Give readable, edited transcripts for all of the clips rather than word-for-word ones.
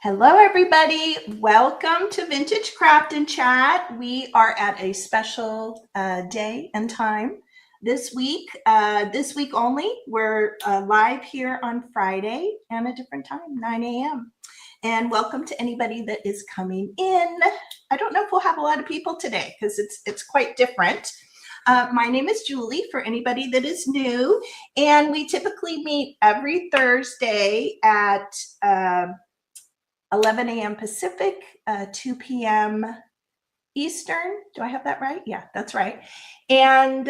Hello, everybody. Welcome to Vintage Craft and Chat. We are at a special day and time this week. This week only. We're live here on Friday and a different time, 9 a.m. And welcome to anybody that is coming in. I don't know if we'll have a lot of people today because it's quite different. My name is Julie, for anybody that is new, and we typically meet every Thursday at 11 a.m. Pacific, 2 p.m. Eastern. Do I have that right? Yeah, that's right. And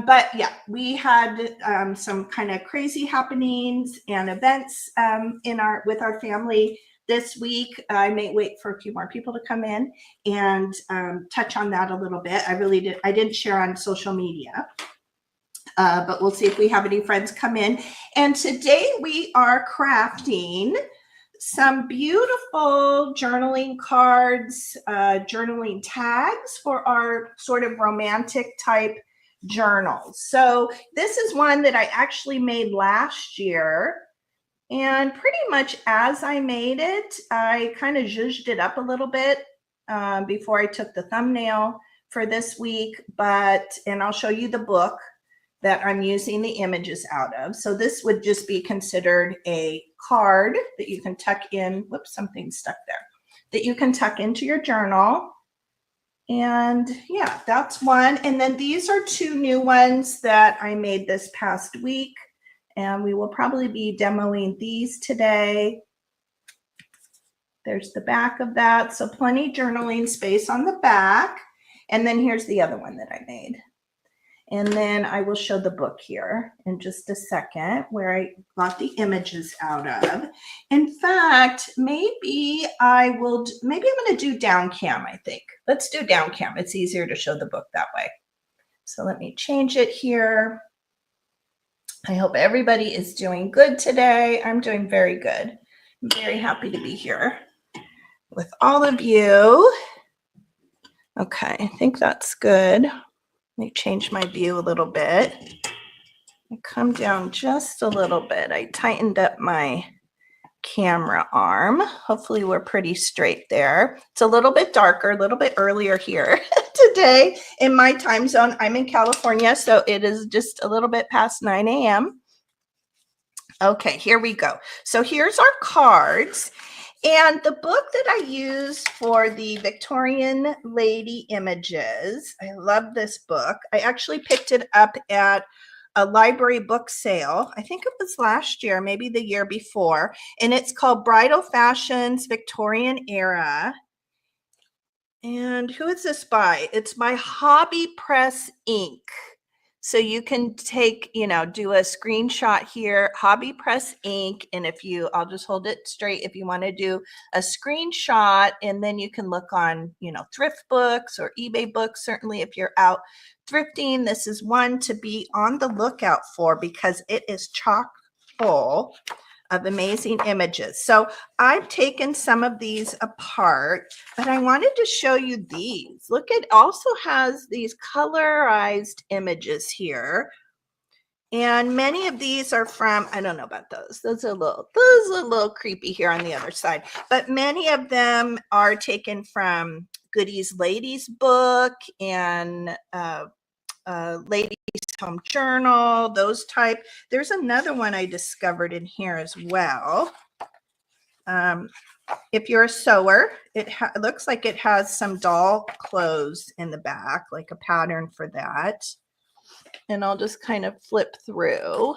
but yeah, we had some kind of crazy happenings and events with our family this week. I may wait for a few more people to come in and touch on that a little bit. I didn't share on social media. But we'll see if we have any friends come in. And today we are crafting some beautiful journaling cards, journaling tags for our sort of romantic type journals. So this is one that I actually made last year. And pretty much as I made it, I kind of zhuzhed it up a little bit before I took the thumbnail for this week. And I'll show you the book that I'm using the images out of. So this would just be considered a card that you can tuck in. Whoops, something's stuck there. That you can tuck into your journal. And yeah, that's one. And then these are two new ones that I made this past week. And we will probably be demoing these today. There's the back of that. So plenty journaling space on the back. And then here's the other one that I made. And then I will show the book here in just a second where I got the images out of. In fact, maybe I'm going to do down cam, I think. Let's do down cam. It's easier to show the book that way. So let me change it here. I hope everybody is doing good today. I'm doing very good. I'm very happy to be here with all of you. Okay, I think that's good. Let me change my view a little bit. I come down just a little bit. I tightened up my camera arm. Hopefully we're pretty straight there. It's a little bit darker, a little bit earlier here today in my time zone. I'm in California, so it is just a little bit past 9 a.m. Okay, here we go. So here's our cards. And the book that I used for the Victorian lady images, I love this book. I actually picked it up at a library book sale. I think it was last year, maybe the year before. And it's called Bridal Fashions Victorian Era. And who is this by? It's by Hobby Press Inc. So you can take, do a screenshot here, Hobby Press Inc. And I'll just hold it straight if you want to do a screenshot, and then you can look on, thrift books or eBay books. Certainly if you're out thrifting, this is one to be on the lookout for because it is chock full of amazing images. So I've taken some of these apart, but I wanted to show you these. Look, it also has these colorized images here. And many of these are from, I don't know about those. Those are a little creepy here on the other side. But many of them are taken from Godey's Ladies book and Ladies Home Journal, those type. There's another one I discovered in here as well. If you're a sewer, it looks like it has some doll clothes in the back, like a pattern for that. And I'll just kind of flip through.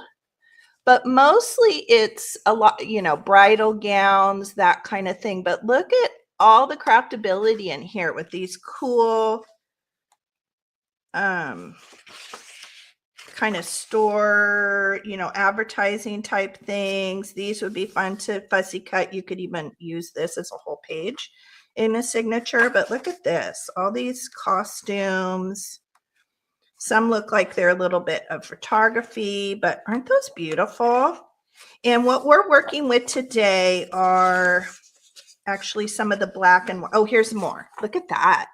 But mostly it's a lot, bridal gowns, that kind of thing. But look at all the craftability in here with these cool kind of store, advertising type things. These would be fun to fussy cut. You could even use this as a whole page in a signature. But look at this, all these costumes. Some look like they're a little bit of photography, but aren't those beautiful? And what we're working with today are actually some of the black and white. Oh, here's more. Look at that.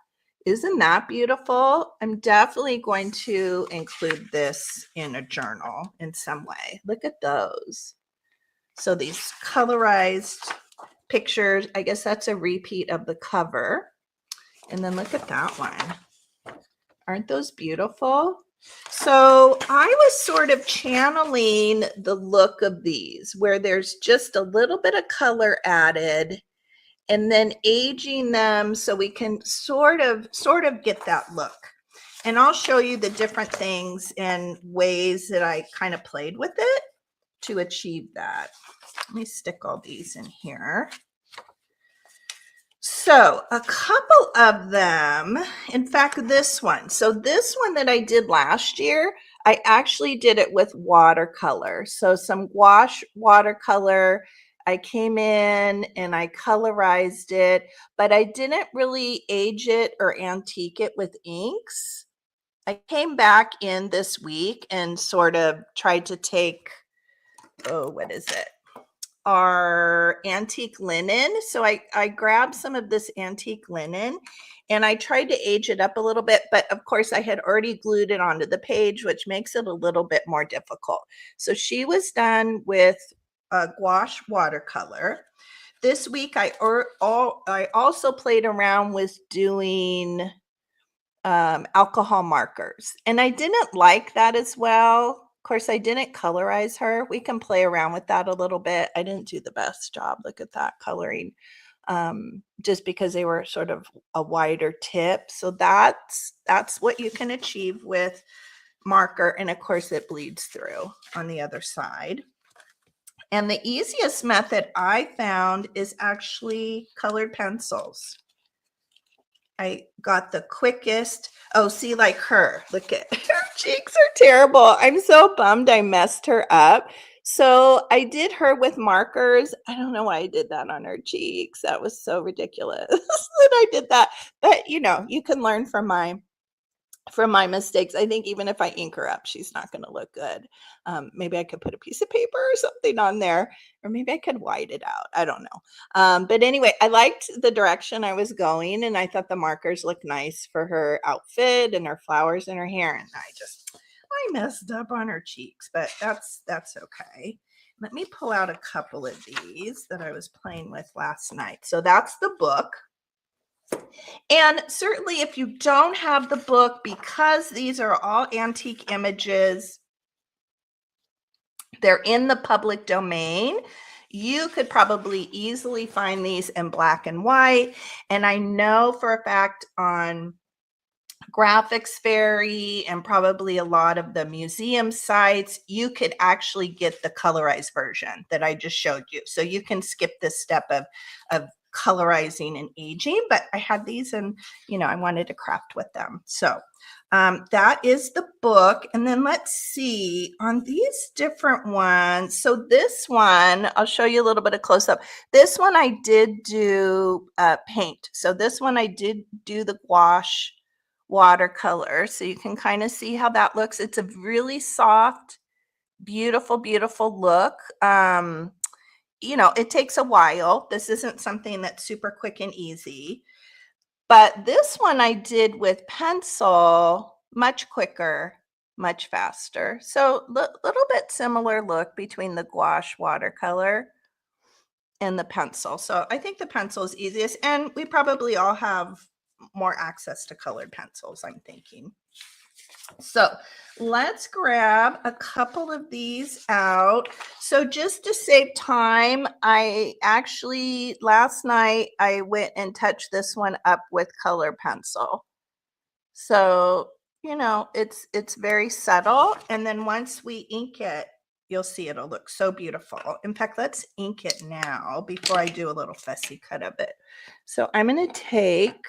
Isn't that beautiful? I'm definitely going to include this in a journal in some way. Look at those. So these colorized pictures. I guess that's a repeat of the cover. And then look at that one. Aren't those beautiful? So I was sort of channeling the look of these where there's just a little bit of color added and then aging them so we can sort of get that look. And I'll show you the different things and ways that I kind of played with it to achieve that. Let me stick all these in here. So a couple of them, in fact, this one. So this one that I did last year, I actually did it with watercolor. So some gouache watercolor. I came in and I colorized it, but I didn't really age it or antique it with inks. I came back in this week and sort of tried to take, oh, what is it? Our antique linen. So I grabbed some of this antique linen and I tried to age it up a little bit, but of course I had already glued it onto the page, which makes it a little bit more difficult. So she was done with gouache watercolor. This week I also played around with doing alcohol markers, and I didn't like that as well. Of course, I didn't colorize her. We can play around with that a little bit. I didn't do the best job. Look at that coloring, just because they were sort of a wider tip. So that's what you can achieve with marker, and of course it bleeds through on the other side. And the easiest method I found is actually colored pencils. I got the quickest. Oh, see, like her. Look at her cheeks are terrible. I'm so bummed I messed her up. So I did her with markers. I don't know why I did that on her cheeks. That was so ridiculous that I did that. But you know, you can learn from my mistakes. I think even if I ink her up, she's not going to look good. Maybe I could put a piece of paper or something on there, or maybe I could white it out. I don't know. But anyway, I liked the direction I was going, and I thought the markers looked nice for her outfit and her flowers in her hair. And I messed up on her cheeks, but that's okay. Let me pull out a couple of these that I was playing with last night. So that's the book. And certainly if you don't have the book, because these are all antique images, they're in the public domain, you could probably easily find these in black and white. And I know for a fact on Graphics Fairy and probably a lot of the museum sites, you could actually get the colorized version that I just showed you. So you can skip this step of colorizing and aging, but I had these and, you know, I wanted to craft with them. So that is the book. And then let's see on these different ones. So this one, I'll show you a little bit of close up. This one I did do paint. So this one I did do the gouache watercolor. So you can kind of see how that looks. It's a really soft, beautiful, beautiful look. You know, it takes a while. This isn't something that's super quick and easy. But this one I did with pencil, much quicker, much faster. So little bit similar look between the gouache watercolor and the pencil. So I think the pencil is easiest, and we probably all have more access to colored pencils, I'm thinking. So let's grab a couple of these out. So just to save time, I actually, last night, I went and touched this one up with color pencil. So, you know, it's very subtle. And then once we ink it, you'll see it'll look so beautiful. In fact, let's ink it now before I do a little fussy cut of it. So I'm going to take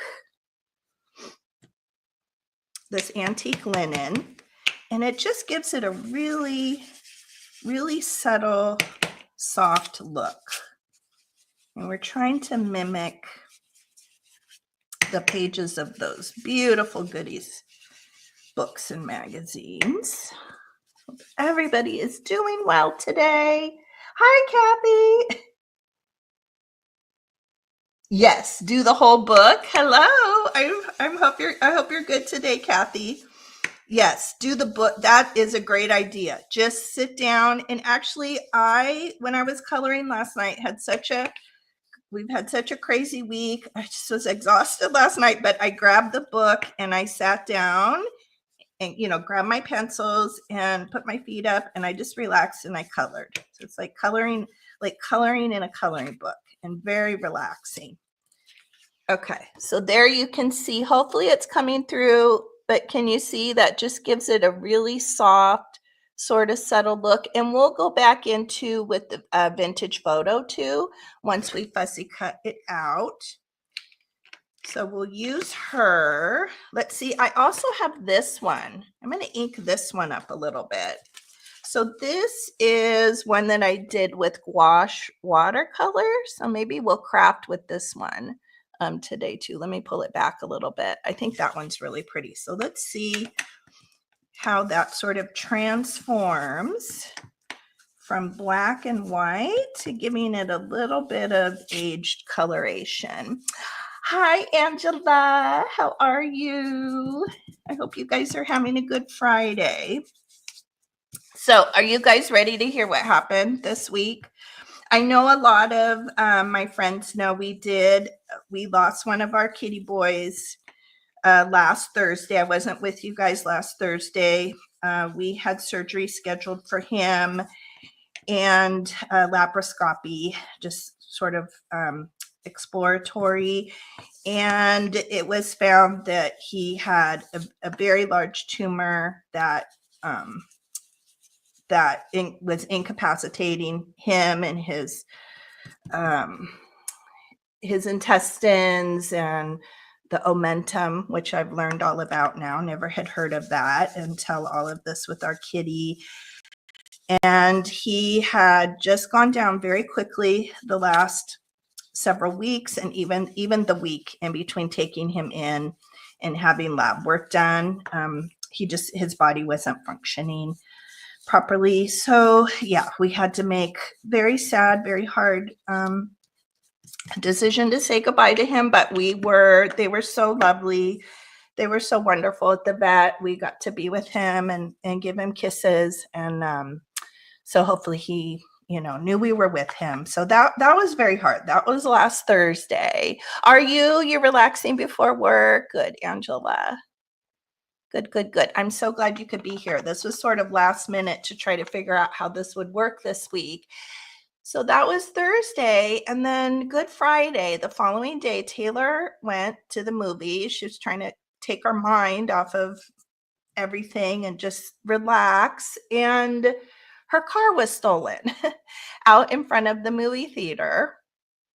this antique linen, and it just gives it a really, really subtle, soft look. And we're trying to mimic the pages of those beautiful goodies books and magazines. Hope everybody is doing well today. Hi, Kathy. Yes, do the whole book. Hello. I hope you're good today, Kathy. Yes, do the book. That is a great idea. Just sit down. And actually, when I was coloring last night, had such a we've had such a crazy week. I just was exhausted last night, but I grabbed the book and I sat down and, grabbed my pencils and put my feet up, and I just relaxed and I colored. So it's like coloring in a coloring book, and very relaxing. Okay, so there you can see, hopefully it's coming through, but can you see that just gives it a really soft, sort of subtle look? And we'll go back into with the vintage photo too, once we fussy cut it out. So we'll use her. Let's see, I also have this one. I'm going to ink this one up a little bit. So this is one that I did with gouache watercolor. So maybe we'll craft with this one today too. Let me pull it back a little bit. I think that one's really pretty. So let's see how that sort of transforms from black and white to giving it a little bit of aged coloration. Hi, Angela. How are you? I hope you guys are having a good Friday. So are you guys ready to hear what happened this week? I know a lot of my friends know we lost one of our kitty boys last Thursday. I wasn't with you guys last Thursday. We had surgery scheduled for him and laparoscopy, just sort of exploratory, and it was found that he had a very large tumor that was incapacitating him and his intestines and the omentum, which I've learned all about now. Never had heard of that until all of this with our kitty. And he had just gone down very quickly the last several weeks, and even the week in between taking him in and having lab work done. His body wasn't functioning properly. So yeah, we had to make very sad, very hard decision to say goodbye to him, but they were so lovely. They were so wonderful at the vet. We got to be with him and give him kisses. And so hopefully he, knew we were with him. So that was very hard. That was last Thursday. You're relaxing before work? Good, Angela. Good. I'm so glad you could be here. This was sort of last minute to try to figure out how this would work this week. So that was Thursday. And then Good Friday, the following day, Taylor went to the movie. She was trying to take our mind off of everything and just relax. And her car was stolen out in front of the movie theater.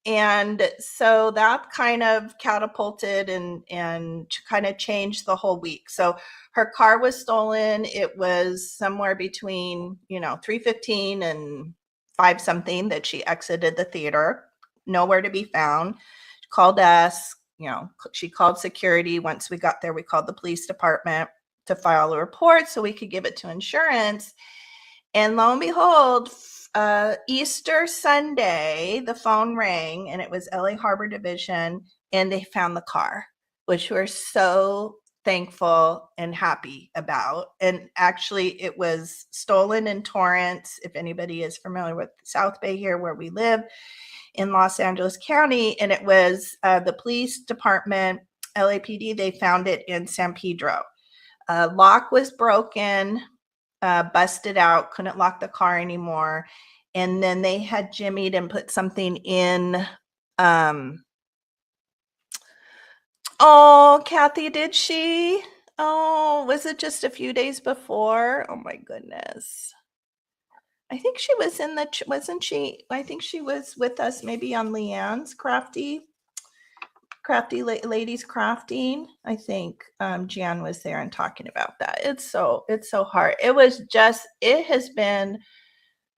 And so that kind of catapulted and kind of changed the whole week. So her car was stolen. It was somewhere between, 3:15 and 5 something that she exited the theater, nowhere to be found. She called us, she called security. Once we got there, we called the police department to file a report so we could give it to insurance. And lo and behold, Easter Sunday, the phone rang and it was LA Harbor Division, and they found the car, which we're so thankful and happy about. And actually, it was stolen in Torrance. If anybody is familiar with South Bay here, where we live in Los Angeles County, and it was the police department, LAPD, they found it in San Pedro. Lock was broken. Busted out, couldn't lock the car anymore. And then they had jimmied and put something in. Oh, Kathy, did she? Oh, was it just a few days before? Oh my goodness. I think she was wasn't she? I think she was with us maybe on Leanne's Crafty Ladies Crafting. I think Jan was there and talking about that. It's so hard. It has been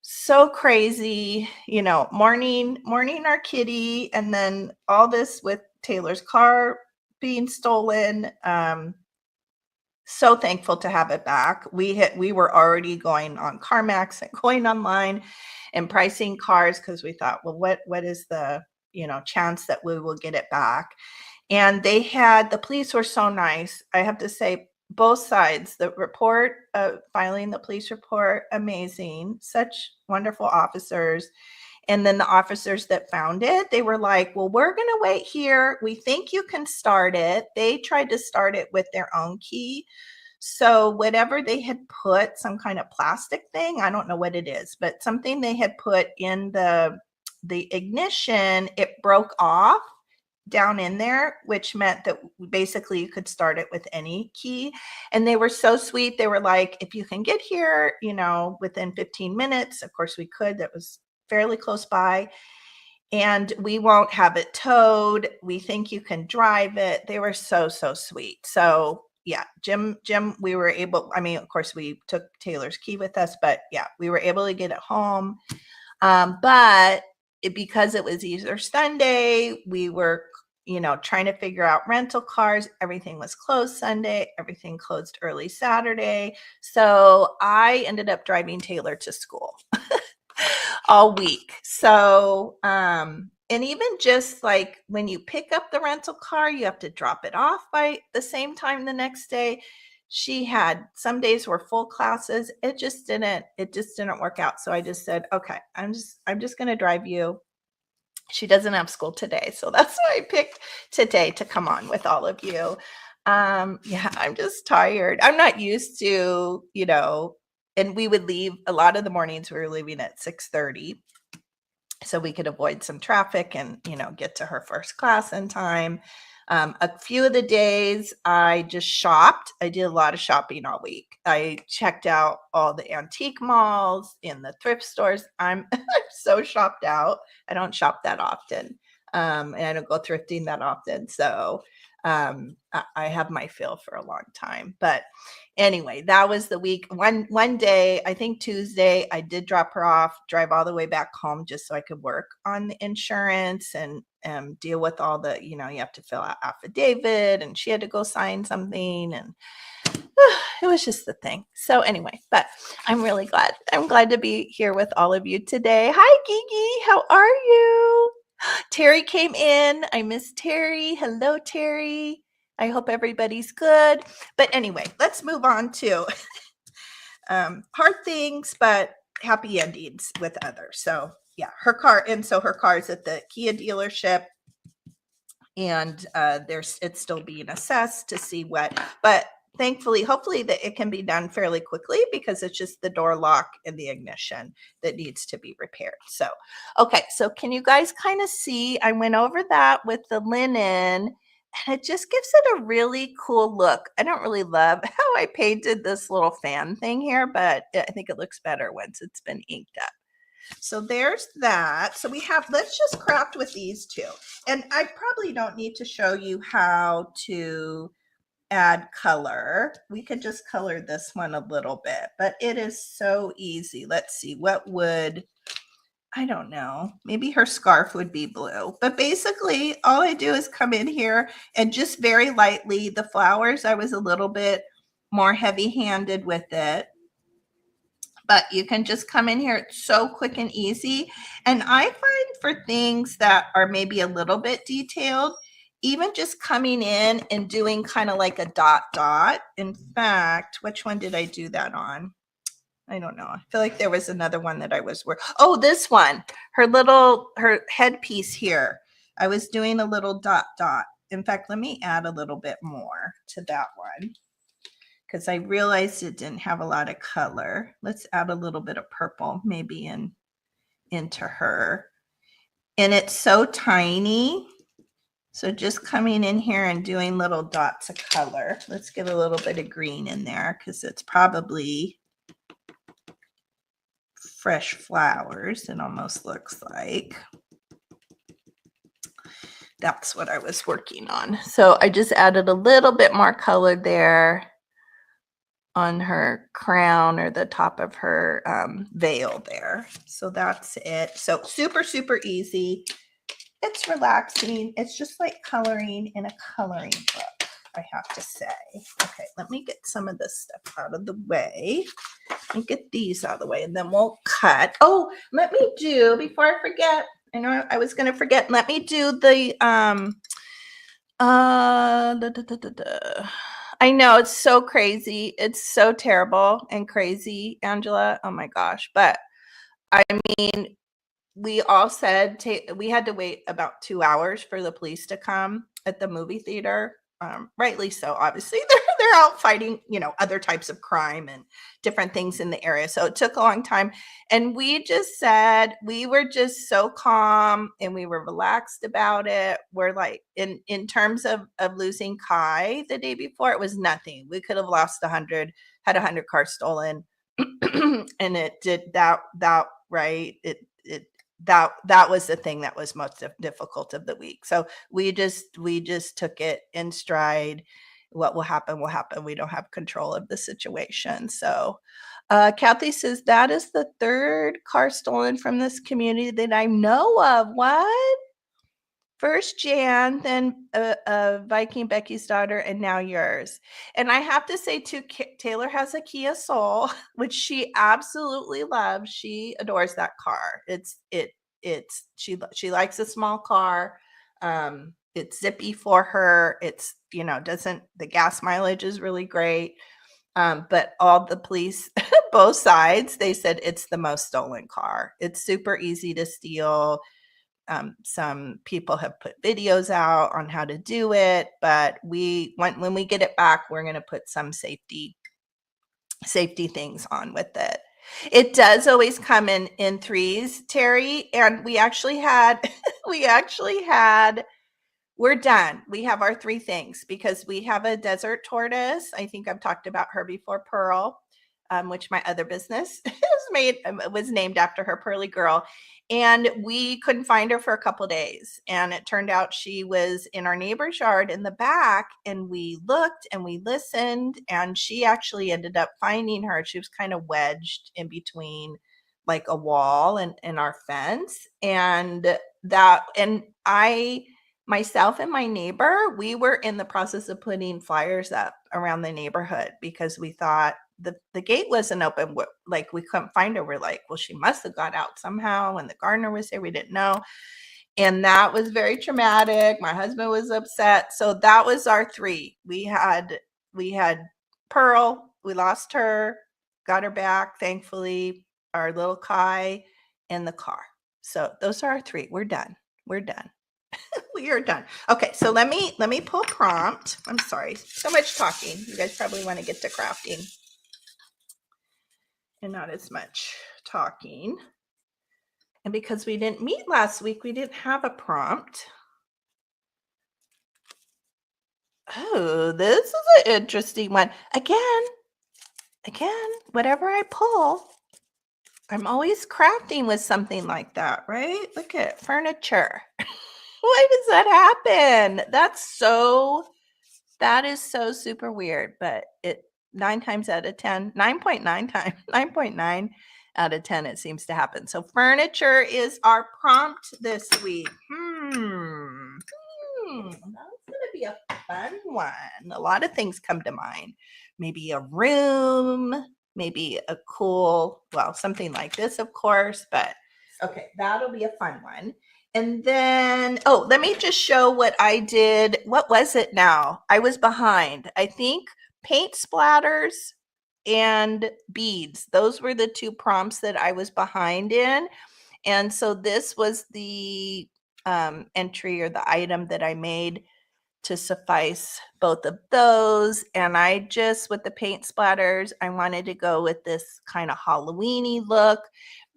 so crazy, mourning our kitty, and then all this with Taylor's car being stolen. So thankful to have it back. We were already going on CarMax and going online and pricing cars because we thought, well, what is the chance that we will get it back? And the police were so nice. I have to say, both sides, the report, filing the police report, amazing, such wonderful officers. And then the officers that found it, they were like, well, we're going to wait here. We think you can start it. They tried to start it with their own key. So whatever they had put, some kind of plastic thing, I don't know what it is, but something they had put in the ignition, it broke off down in there, which meant that basically you could start it with any key. And they were so sweet. They were like, if you can get here, you know, within 15 minutes, of course we could, that was fairly close by, and we won't have it towed. We think you can drive it. They were so sweet. So yeah, Jim, we were able, I mean, of course we took Taylor's key with us, but yeah, we were able to get it home. But because it was Easter Sunday, we were, you know, trying to figure out rental cars. Everything was closed Sunday. Everything closed early Saturday. So I ended up driving Taylor to school all week. So, and even just like when you pick up the rental car, you have to drop it off by the same time the next day. She had some days were full classes. It just didn't work out. So I just said, okay, I'm just going to drive you. She doesn't have school today. So that's why I picked today to come on with all of you. Yeah, I'm just tired. I'm not used to, you know, and we would leave a lot of the mornings. We were leaving at 6:30. So we could avoid some traffic and, you know, get to her first class in time. A few of the days I just shopped. I did a lot of shopping all week. I checked out all the antique malls in the thrift stores. I'm so shopped out. I don't shop that often. And I don't go thrifting that often. So I have my fill for a long time. But anyway, that was the week. One day, I think Tuesday, I did drop her off, drive all the way back home just so I could work on the insurance and deal with all the, you know, you have to fill out affidavit, and she had to go sign something, and it was just the thing. So anyway, but I'm really glad. I'm glad to be here with all of you today. Hi, Gigi. How are you? Terry came in. I miss Terry. Hello, Terry. I hope everybody's good. But anyway, let's move on to hard things, but happy endings with others. So yeah, her car is at the Kia dealership, and it's still being assessed to see what, but thankfully, hopefully that it can be done fairly quickly, because it's just the door lock and the ignition that needs to be repaired. So, okay. So can you guys kind of see, I went over that with the linen, and it just gives it a really cool look. I don't really love how I painted this little fan thing here, but I think it looks better once it's been inked up. So there's that. So let's just craft with these two. And I probably don't need to show you how to add color. We could just color this one a little bit, but it is so easy. Let's see, I don't know, maybe her scarf would be blue, but basically all I do is come in here and just very lightly, the flowers, I was a little bit more heavy-handed with it, but you can just come in here. It's so quick and easy. And I find for things that are maybe a little bit detailed, even just coming in and doing kind of like a dot. In fact, which one did I do that on? I don't know. I feel like there was another one that I was oh, this one, her headpiece here. I was doing a little dot. In fact, let me add a little bit more to that one, because I realized it didn't have a lot of color. Let's add a little bit of purple maybe into her. And it's so tiny. So just coming in here and doing little dots of color. Let's get a little bit of green in there, because it's probably fresh flowers, it almost looks like. That's what I was working on. So I just added a little bit more color there on her crown, or the top of her veil there. So that's it. So super easy. It's relaxing. It's just like coloring in a coloring book, I have to say. Okay, let me get some of this stuff out of the way. Let me get these out of the way, and then we'll cut. Oh, let me do, before I forget, I know I was going to forget, let me do the, I know it's so crazy. It's so terrible and crazy, Angela. Oh my gosh. But I mean, we all said we had to wait about 2 hours for the police to come at the movie theater. Rightly so, obviously. They're out fighting, other types of crime and different things in the area. So it took a long time. And we just said we were just so calm and we were relaxed about it. We're like, in terms of losing Kai the day before, it was nothing. We could have lost had 100 cars stolen. And it did that right. That was the thing that was most difficult of the week. So we just took it in stride. What will happen will happen. We don't have control of the situation. So Kathy says that is the third car stolen from this community that I know of. What? First Jan, then Viking Becky's daughter, and now yours. And I have to say too, Taylor has a Kia Soul, which she absolutely loves. She adores that car. She likes a small car. It's zippy for her. It's the gas mileage is really great. But all the police, both sides, they said it's the most stolen car. It's super easy to steal. Some people have put videos out on how to do it, but when we get it back, we're going to put some safety things on with it. It does always come in threes, Terry, and we actually had we're done. We have our 3 things because we have a desert tortoise. I think I've talked about her before, Pearl, which my other business was named after her, Pearly Girl. And we couldn't find her for a couple days. And it turned out she was in our neighbor's yard in the back. And we looked and we listened. And she actually ended up finding her. She was kind of wedged in between like a wall and our fence. And myself and my neighbor, we were in the process of putting flyers up around the neighborhood because we thought the gate wasn't open. Like we couldn't find her. We're like, well, she must have got out somehow. And the gardener was there. We didn't know. And that was very traumatic. My husband was upset. So that was our 3. We had Pearl. We lost her, got her back, thankfully, our little Kai, and the car. So those are our 3. We're done. We are done. Okay, so let me pull prompt. I'm sorry, so much talking. You guys probably want to get to crafting and not as much talking. And because we didn't meet last week, we didn't have a prompt. Oh, this is an interesting one. Again, whatever I pull, I'm always crafting with something like that, right? Look at furniture. Why does that happen? That is so super weird, but 9 times out of 10, 9.9 out of 10, it seems to happen. So furniture is our prompt this week. That's going to be a fun one. A lot of things come to mind. Maybe a room, maybe a cool, something like this, of course, but okay, that'll be a fun one. And then, let me just show what I did. What was it now? I was behind. I think paint splatters and beads. Those were the 2 prompts that I was behind in. And so this was the entry or the item that I made to suffice both of those. And I just, with the paint splatters, I wanted to go with this kind of Halloween-y look.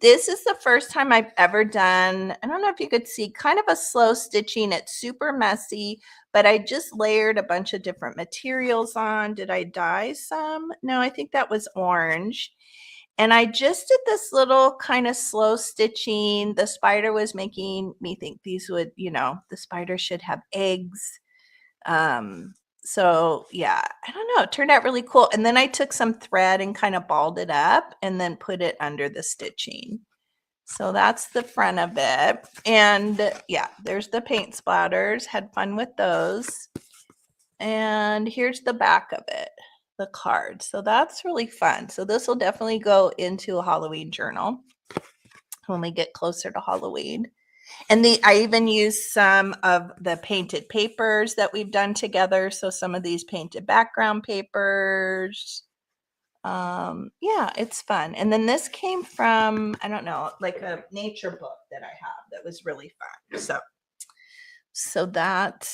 This is the first time I've ever done, I don't know if you could see, kind of a slow stitching. It's super messy, but I just layered a bunch of different materials on. Did I dye some? No, I think that was orange. And I just did this little kind of slow stitching. The spider was making me think these would, the spider should have eggs. So yeah, I don't know. It turned out really cool. And then I took some thread and kind of balled it up and then put it under the stitching. So that's the front of it. And yeah, there's the paint splatters. Had fun with those. And here's the back of it, the card. So that's really fun. So this will definitely go into a Halloween journal when we get closer to Halloween. And I even used some of the painted papers that we've done together. So some of these painted background papers. Yeah, it's fun. And then this came from, I don't know, like a nature book that I have that was really fun. So that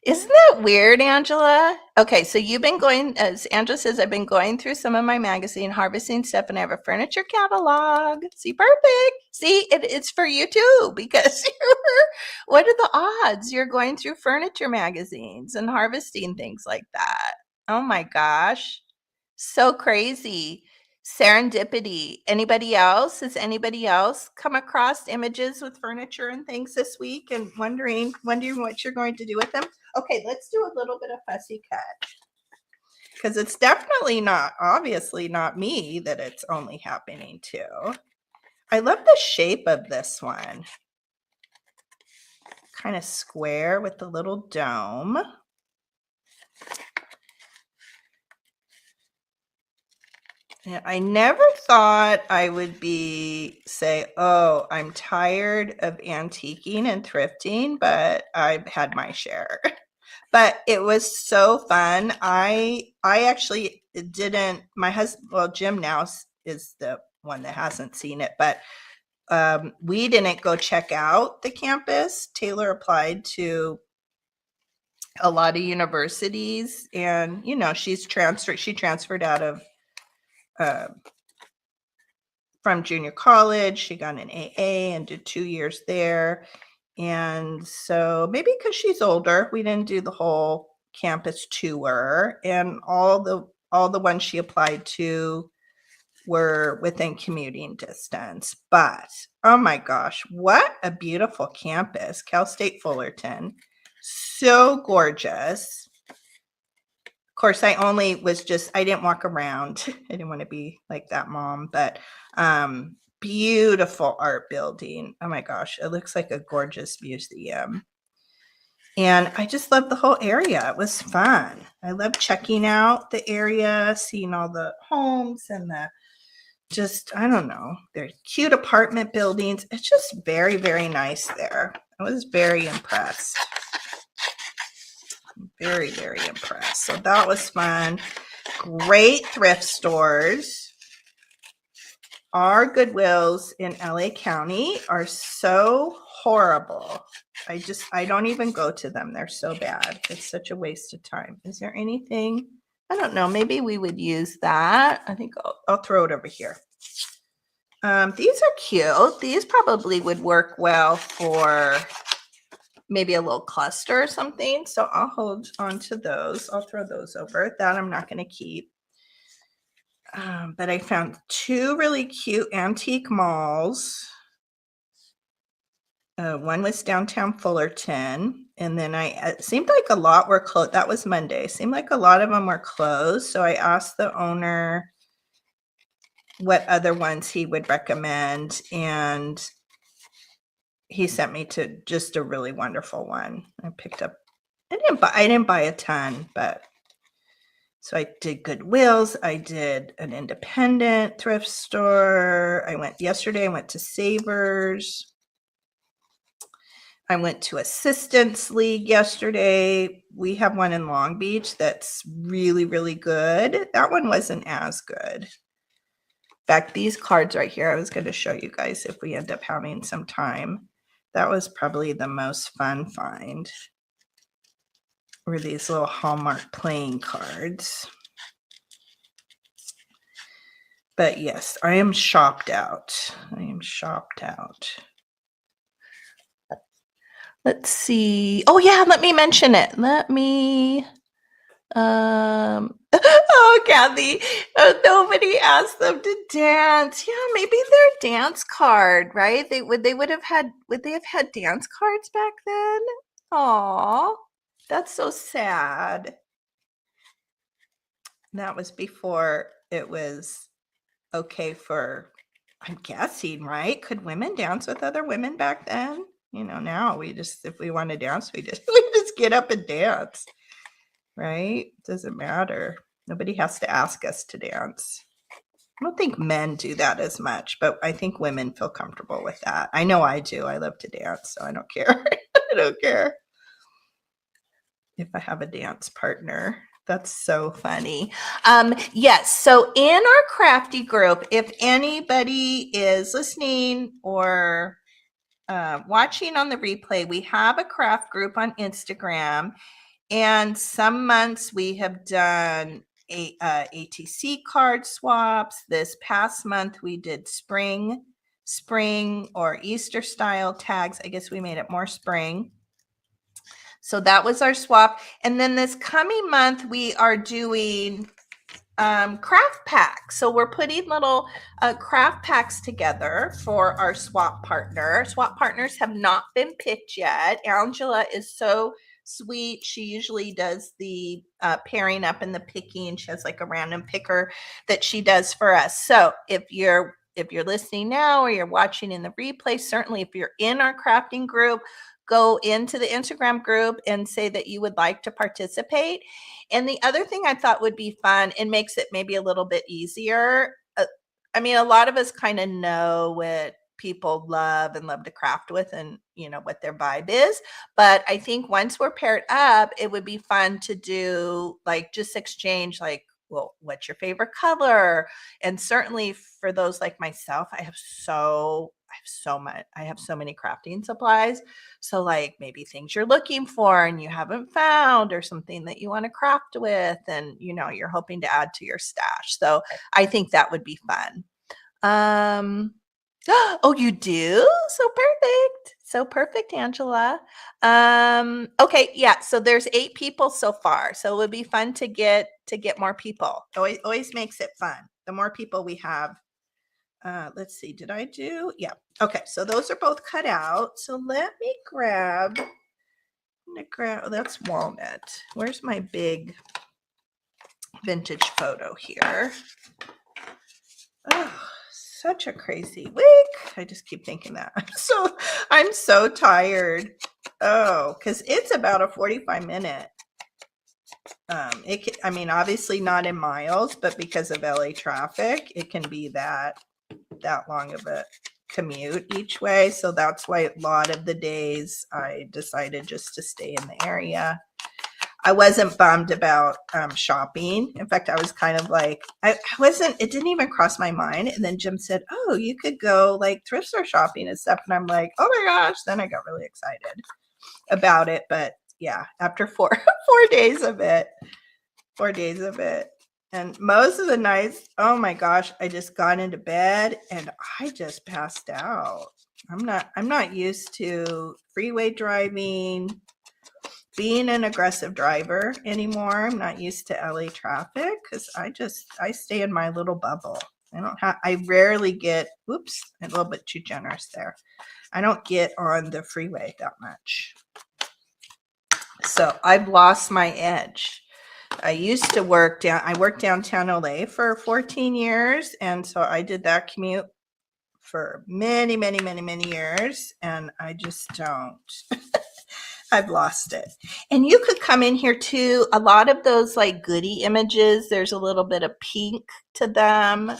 isn't that weird, Angela? Okay, so you've been going, as Angela says, I've been going through some of my magazine, harvesting stuff, and I have a furniture catalog. See, perfect. See, it's for you too, because what are the odds you're going through furniture magazines and harvesting things like that? Oh my gosh. So crazy. Serendipity. Anybody else? Has anybody else come across images with furniture and things this week and wondering what you're going to do with them? Okay, let's do a little bit of fussy cut, because it's definitely not, obviously not me that it's only happening to. I love the shape of this one. Kind of square with the little dome. Yeah, I never thought I would say, oh, I'm tired of antiquing and thrifting, but I've had my share. But it was so fun. I actually didn't, my husband, well, Jim now is the one that hasn't seen it, but we didn't go check out the campus. Taylor applied to a lot of universities, and she transferred out of from junior college. She got an AA and did 2 years there. And so maybe because she's older, we didn't do the whole campus tour, and all the ones she applied to were within commuting distance. But oh my gosh, what a beautiful campus. Cal State Fullerton. So gorgeous. Of course, I didn't walk around. I didn't want to be like that mom, but beautiful art building. Oh my gosh, it looks like a gorgeous museum. And I just love the whole area. It was fun. I love checking out the area, seeing all the homes and I don't know, they're cute apartment buildings. It's just very, very nice there. I was very impressed. Very, very impressed. So that was fun. Great thrift stores. Our Goodwills in LA County are so horrible. I don't even go to them. They're so bad. It's such a waste of time. Is there anything? I don't know. Maybe we would use that. I think I'll throw it over here. These are cute. These probably would work well for maybe a little cluster or something. So I'll hold on to those. I'll throw those over. That I'm not going to keep. But I found 2 really cute antique malls. One was downtown Fullerton, and then it seemed like a lot were closed. That was Monday. It seemed like a lot of them were closed. So I asked the owner what other ones he would recommend, and he sent me to just a really wonderful one. I picked up, I didn't buy a ton, but so I did Goodwills. I did an independent thrift store. Yesterday, I went to Savers. I went to Assistance League yesterday. We have one in Long Beach that's really, really good. That one wasn't as good. In fact, these cards right here, I was going to show you guys if we end up having some time. That was probably the most fun find. Were these little Hallmark playing cards. But yes, I am shopped out. I am shopped out. Let's see. Oh yeah, let me mention it. Oh, Kathy, nobody asked them to dance. Yeah, maybe their dance card, right? Would they have had dance cards back then? Aw, that's so sad. That was before it was okay for, I'm guessing, right? Could women dance with other women back then? Now if we want to dance, we just get up and dance, right? Doesn't matter. Nobody has to ask us to dance. I don't think men do that as much, but I think women feel comfortable with that. I know I do. I love to dance, so I don't care. I don't care if I have a dance partner That's so funny. Yes. So in our crafty group, if anybody is listening or watching on the replay, we have a craft group on Instagram, and some months we have done ATC card swaps. This past month we did spring or Easter style tags. I guess we made it more spring. So that was our swap. And then this coming month, we are doing craft packs. So we're putting little craft packs together for our swap partner. Swap partners have not been picked yet. Angela is so sweet. She usually does the pairing up and the picking. She has like a random picker that she does for us. So if you're listening now or you're watching in the replay, certainly if you're in our crafting group, go into the Instagram group and say that you would like to participate. And the other thing I thought would be fun and makes it maybe a little bit easier. I mean, a lot of us kind of know what people love to craft with and, you know, what their vibe is. But I think once we're paired up, it would be fun to do like just exchange like, well, what's your favorite color? And certainly for those like myself, I have so many crafting supplies. So like maybe things you're looking for and you haven't found, or something that you want to craft with and, you know, you're hoping to add to your stash. So I think that would be fun. Oh, you do? So perfect, Angela. Okay, yeah. So there's 8 people so far. So it would be fun to get more people. Always makes it fun. The more people we have. Let's see, did I do? Yeah. Okay, so those are both cut out. So let me grab, oh, that's walnut. Where's my big vintage photo here? Oh, such a crazy week. I just keep thinking that. I'm so tired. Oh, because it's about a 45-minute. I mean, obviously not in miles, but because of LA traffic, it can be that long of a commute each way. So that's why a lot of the days I decided just to stay in the area. I wasn't bummed about shopping. In fact, I was kind of like, it didn't even cross my mind. And then Jim said, oh, you could go like thrift store shopping and stuff. And I'm like, oh my gosh. Then I got really excited about it. But yeah, after 4 days of it, and most of the nights, oh my gosh, I just got into bed and I just passed out. I'm not used to freeway driving, being an aggressive driver anymore. I'm not used to LA traffic because I stay in my little bubble. I rarely get, oops, a little bit too generous there. I don't get on the freeway that much. So I've lost my edge. I used to work downtown LA for 14 years. And so I did that commute for many, many, many, many years. And I just don't. I've lost it. And you could come in here too. A lot of those like Godey images, there's a little bit of pink to them.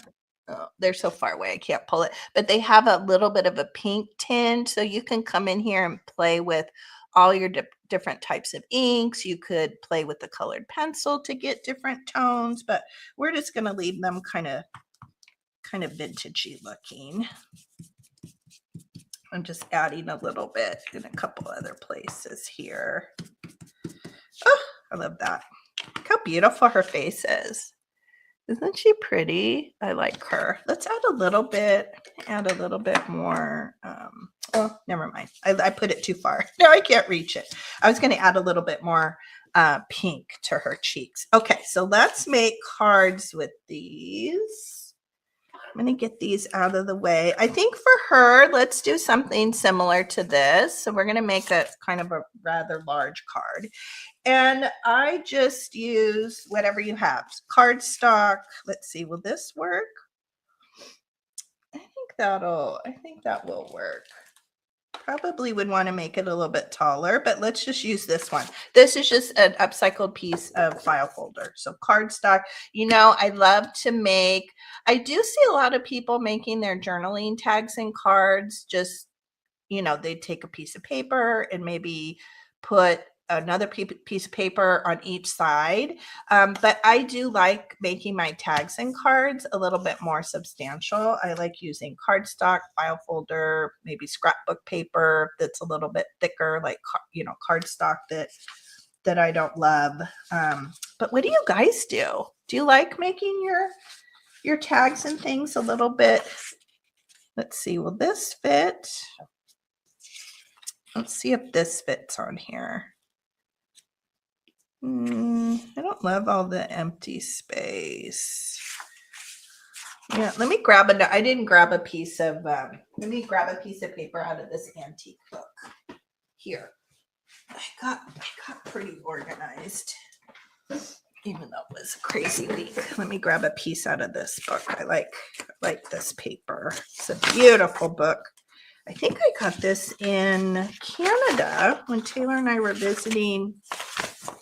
Oh, they're so far away, I can't pull it. But they have a little bit of a pink tinge. So you can come in here and play with all your different types of inks. You could play with the colored pencil to get different tones, but we're just going to leave them kind of vintagey looking. I'm just adding a little bit in a couple other places here. Oh, I love that. Look how beautiful her face is. Isn't she pretty? I like her. Let's add a little bit more. Oh, never mind. I put it too far. No, I can't reach it. I was going to add a little bit more pink to her cheeks. Okay, so let's make cards with these. I'm going to get these out of the way. I think for her, let's do something similar to this. So we're going to make that kind of a rather large card. And I just use whatever you have. Cardstock. Let's see, will this work? I think that will work. Probably would want to make it a little bit taller, but let's just use this one. This is just an upcycled piece of file folder. So cardstock, you know, I love to make, I do see a lot of people making their journaling tags and cards. Just, you know, they take a piece of paper and maybe put another piece of paper on each side. But I do like making my tags and cards a little bit more substantial. I like using cardstock, file folder, maybe scrapbook paper that's a little bit thicker, like, you know, cardstock that I don't love. But what do you guys do? Do you like making your tags and things a little bit? Let's see, will this fit? Let's see if this fits on here. I don't love all the empty space. Yeah, let me grab I didn't grab a piece of, let me grab a piece of paper out of this antique book. Here. I got pretty organized, even though it was a crazy week. Let me grab a piece out of this book. I like this paper. It's a beautiful book. I think I got this in Canada when Taylor and I were visiting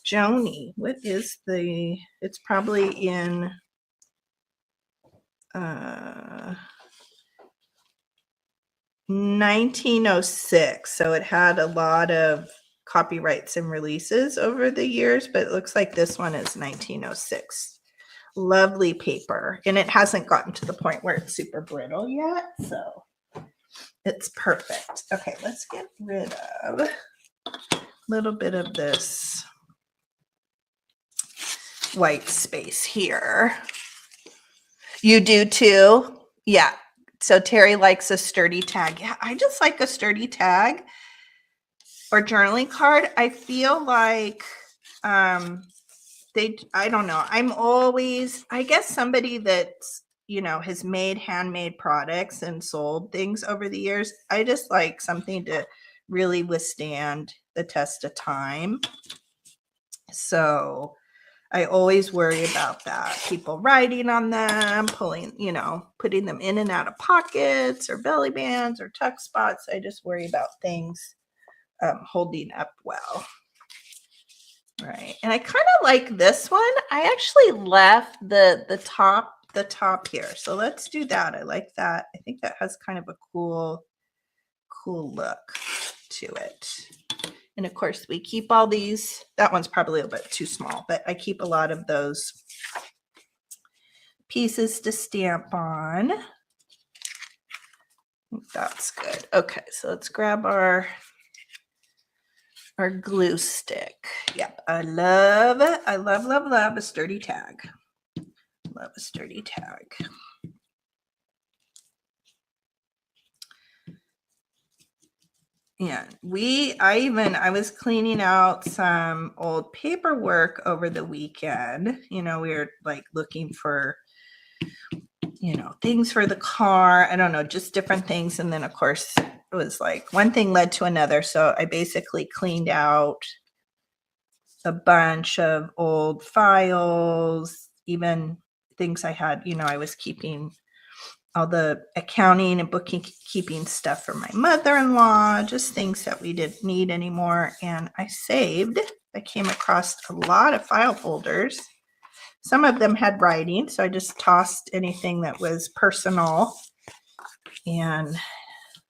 Joni. What is it's probably in 1906. So it had a lot of copyrights and releases over the years, but it looks like this one is 1906. Lovely paper. And it hasn't gotten to the point where it's super brittle yet. So it's perfect. Okay, let's get rid of a little bit of this white space here. You do too? Yeah. So Terry likes a sturdy tag. Yeah, I just like a sturdy tag or journaling card. I feel like I don't know. I'm always, I guess, somebody that's, you know, has made handmade products and sold things over the years. I just like something to really withstand the test of time. So I always worry about that. People writing on them, putting them in and out of pockets or belly bands or tuck spots. I just worry about things holding up well. Right. And I kind of like this one. I actually left the top here. So let's do that. I like that. I think that has kind of a cool look to it. And of course, we keep all these. That one's probably a little bit too small, but I keep a lot of those pieces to stamp on. I think that's good. Okay, so let's grab our glue stick. Yep, I love a sturdy tag. Love a sturdy tag. Yeah, I was cleaning out some old paperwork over the weekend. You know, we were like looking for, you know, things for the car. I don't know, just different things. And then of course it was like one thing led to another. So I basically cleaned out a bunch of old files, even things I had, you know, I was keeping all the accounting and bookkeeping stuff for my mother-in-law, just things that we didn't need anymore. And I came across a lot of file folders. Some of them had writing, so I just tossed anything that was personal. And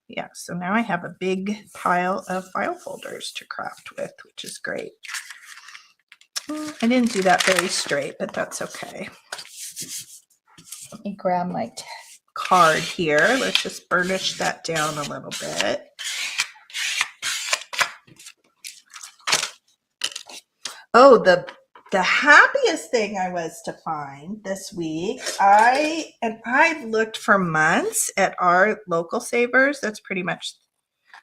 yeah, so now I have a big pile of file folders to craft with, which is great. I didn't do that very straight, but that's okay. Let me grab my card here. Let's just burnish that down a little bit. Oh, the happiest thing I was to find this week, I've looked for months at our local Savers. That's pretty much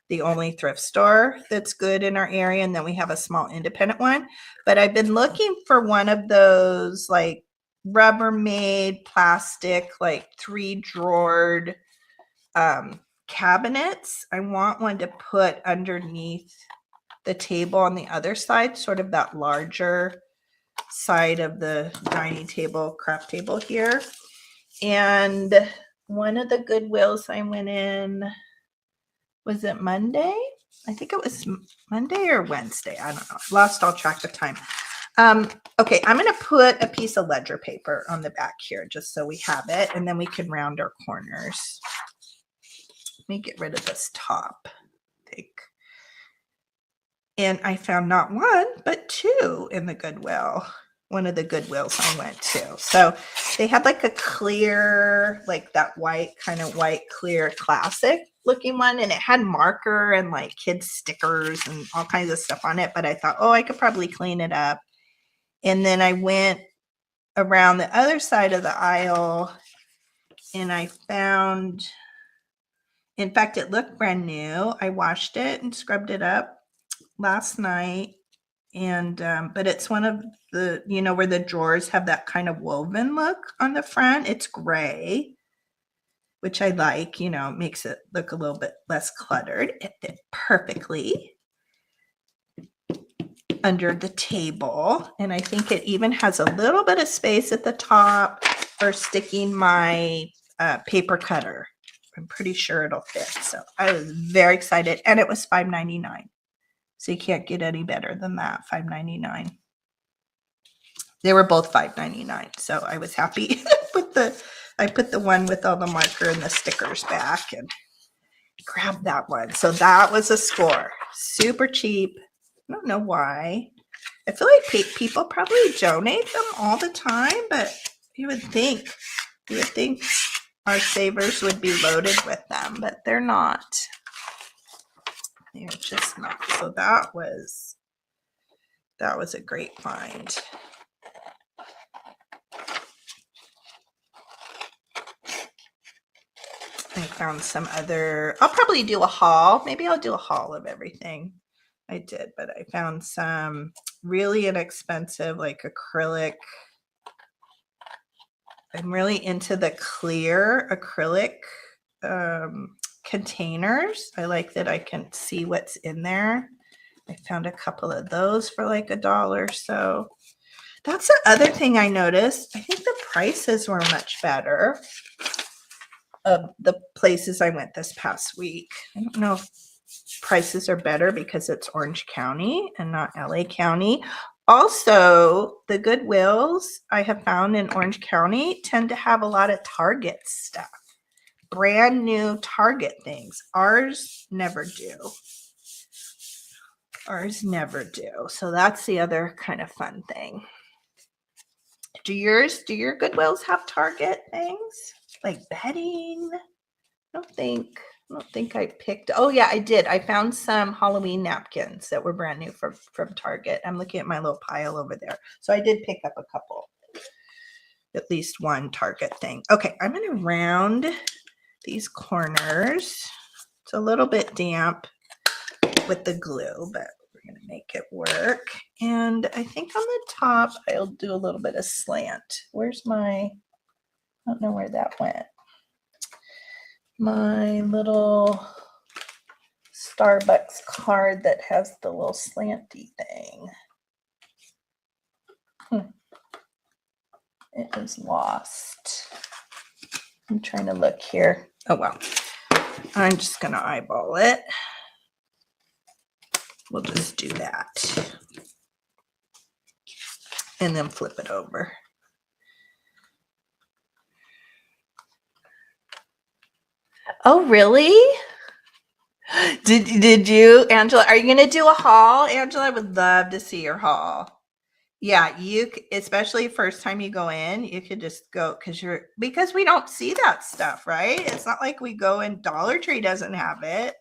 the only thrift store that's good in our area, and then we have a small independent one. But I've been looking for one of those like Rubbermaid plastic, like 3-drawered cabinets. I want one to put underneath the table on the other side, sort of that larger side of the dining table, craft table here. And one of the Goodwills I went in, was it Monday? I think it was Monday or Wednesday. I don't know. I lost all track of time. Okay, I'm going to put a piece of ledger paper on the back here just so we have it, and then we can round our corners. Let me get rid of this top. I think And I found not one, but two in the Goodwill. One of the Goodwills I went to. So they had like a clear, like that white, kind of white, clear, classic looking one. And it had marker and like kids stickers and all kinds of stuff on it. But I thought, oh, I could probably clean it up. And then I went around the other side of the aisle and I found, in fact, it looked brand new. I washed it and scrubbed it up last night. And but it's one of the, you know, where the drawers have that kind of woven look on the front. It's gray, which I like, you know, makes it look a little bit less cluttered. It fit perfectly under the table, and I think it even has a little bit of space at the top for sticking my paper cutter. I'm pretty sure it'll fit. So I was very excited, and it was $5.99. So you can't get any better than that, $5.99. They were both $5.99. So I was happy with I put the one with all the marker and the stickers back and grabbed that one. So that was a score. Super cheap. I don't know why. I feel like people probably donate them all the time, but you would think our savers would be loaded with them, but they're not. They're just not. So that was a great find. I found some other, I'll probably do a haul. Maybe I'll do a haul of everything I did, but I found some really inexpensive, like acrylic. I'm really into the clear acrylic containers. I like that I can see what's in there. I found a couple of those for like $1 or so. That's the other thing I noticed. I think the prices were much better of the places I went this past week. I don't know if prices are better because it's Orange County and not LA County. Also, the Goodwills I have found in Orange County tend to have a lot of Target stuff. Brand new Target things. Ours never do. Ours never do. So that's the other kind of fun thing. Do your Goodwills have Target things? Like bedding? I don't think I picked. Oh yeah, I did. I found some Halloween napkins that were brand new from Target. I'm looking at my little pile over there. So I did pick up a couple. At least one Target thing. Okay, I'm going to round these corners. It's a little bit damp with the glue, but we're going to make it work. And I think on the top, I'll do a little bit of slant. Where's my, I don't know where that went. My little Starbucks card that has the little slanty thing. It is lost. I'm trying to look here. Oh, well. I'm just going to eyeball it. We'll just do that. And then flip it over. Oh, really? Did you, Angela? Are you going to do a haul? Angela, I would love to see your haul. Yeah, you, especially first time you go in, you could just go because we don't see that stuff, right? It's not like we go in. Dollar Tree doesn't have it.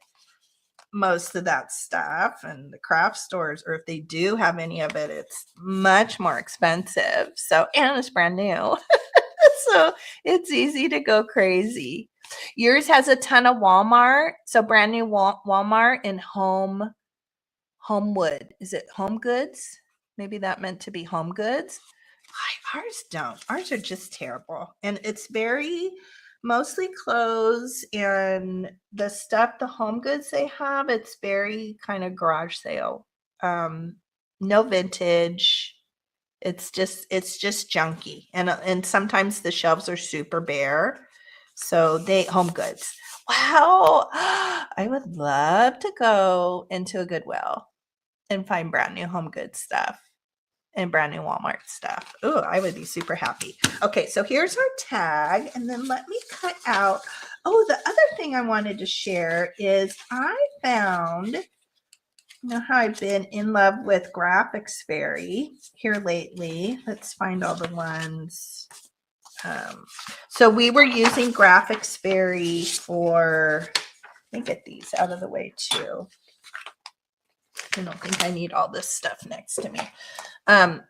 Most of that stuff, and the craft stores, or if they do have any of it, it's much more expensive. So, and it's brand new. So it's easy to go crazy. Yours has a ton of Walmart. So brand new Walmart and Homewood. Is it Home Goods? Maybe that meant to be Home Goods. Ours don't. Ours are just terrible. And it's very mostly clothes, and the stuff, the Home Goods they have, it's very kind of garage sale. No vintage. It's just junky. And sometimes the shelves are super bare. So Home Goods. Wow. I would love to go into a Goodwill and find brand new Home Goods stuff and brand new Walmart stuff. Oh, I would be super happy. Okay, so here's our tag, and then let me cut out. Oh, the other thing I wanted to share is I found You know how I've been in love with Graphics Fairy here lately. Let's find all the ones. So we were using Graphics Fairy for, let me get these out of the way too. I don't think I need all this stuff next to me.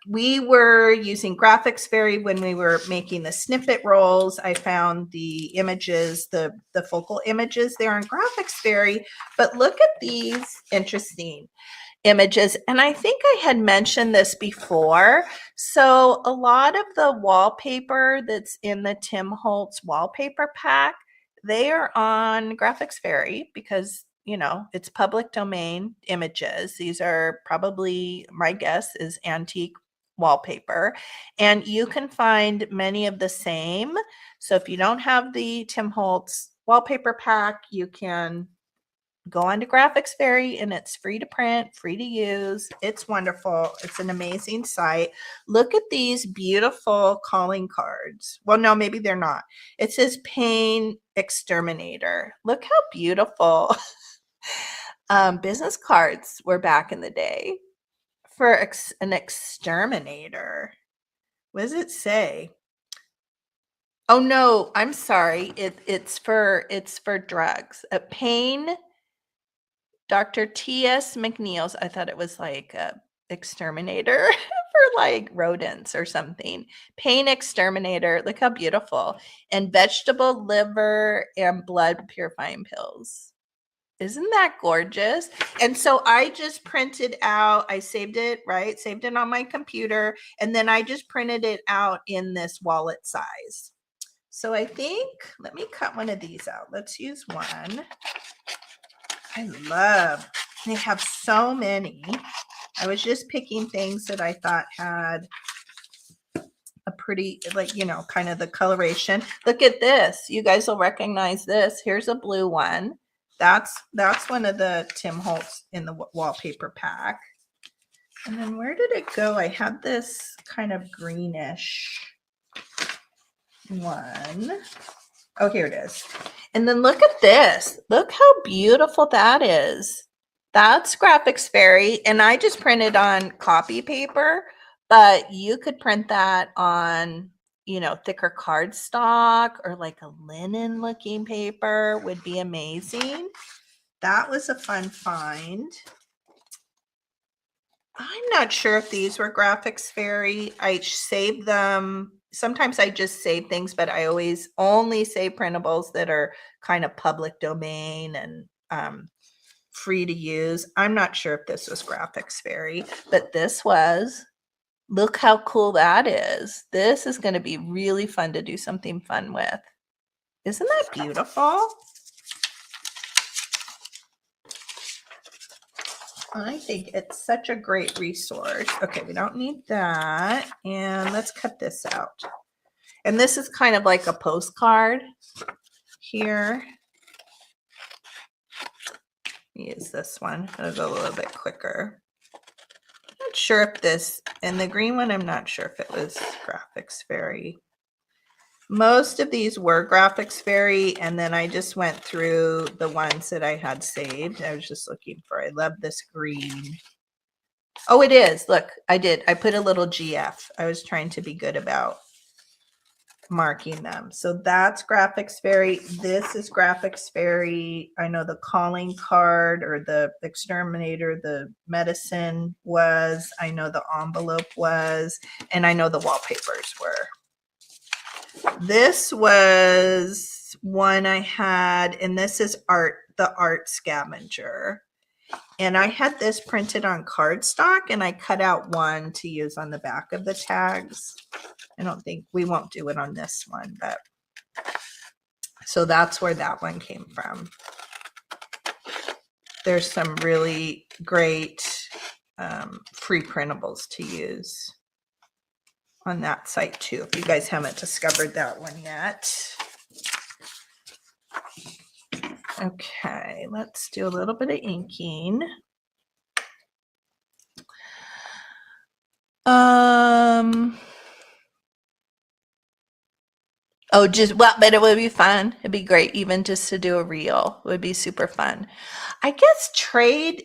We were using Graphics Fairy when we were making the snippet rolls. I found the images, the focal images there on Graphics Fairy, but look at these interesting images. And I think I had mentioned this before. So a lot of the wallpaper that's in the Tim Holtz wallpaper pack, they are on Graphics Fairy because, you know, it's public domain images. These are probably, my guess is antique wallpaper, and you can find many of the same. So if you don't have the Tim Holtz wallpaper pack, you can go on to Graphics Fairy, and it's free to print, free to use. It's wonderful. It's an amazing site. Look at these beautiful calling cards. Well, no, maybe they're not. It says Pain Exterminator. Look how beautiful business cards were back in the day for an exterminator. What does it say? Oh no, I'm sorry. It's for drugs. A pain. Dr. T.S. McNeil's, I thought it was like a exterminator for like rodents or something. Pain exterminator. Look how beautiful. And vegetable liver and blood purifying pills. Isn't that gorgeous? And so I just printed out, I saved it, right? Saved it on my computer. And then I just printed it out in this wallet size. So I think, let me cut one of these out. Let's use one. I love, they have so many. I was just picking things that I thought had a pretty, like, you know, kind of the coloration. Look at this. You guys will recognize this. Here's a blue one. That's one of the Tim Holtz in the wallpaper pack. And then where did it go? I had this kind of greenish one. Oh, here it is. And then look at this. Look how beautiful that is. That's Graphics Fairy. And I just printed on copy paper, but you could print that on, you know, thicker cardstock or like a linen looking paper would be amazing. That was a fun find. I'm not sure if these were Graphics Fairy. I saved them. Sometimes I just save things, but I always only save printables that are kind of public domain and free to use. I'm not sure if this was Graphics Fairy, but this was. Look how cool that is. This is going to be really fun to do something fun with. Isn't that beautiful? I think it's such a great resource. Okay, we don't need that. And let's cut this out. And this is kind of like a postcard here. Use this one. It'll go a little bit quicker. Not sure if this, and the green one, I'm not sure if it was Graphics Fairy. Most of these were Graphics Fairy, and then I just went through the ones that I had saved. I was just looking for, I love this green. Oh, it is. Look, I did. I put a little GF. I was trying to be good about marking them. So that's Graphics Fairy. This is Graphics Fairy. I know the calling card or the exterminator, the medicine was. I know the envelope was. And I know the wallpapers were. This was one I had, and this is the art scavenger. And I had this printed on cardstock, and I cut out one to use on the back of the tags. I don't think, we won't do it on this one, but so that's where that one came from. There's some really great free printables to use on that site too, if you guys haven't discovered that one yet. Okay, let's do a little bit of inking. Oh, just, well, but it would be fun. It'd be great even just to do a reel. It would be super fun. I guess trade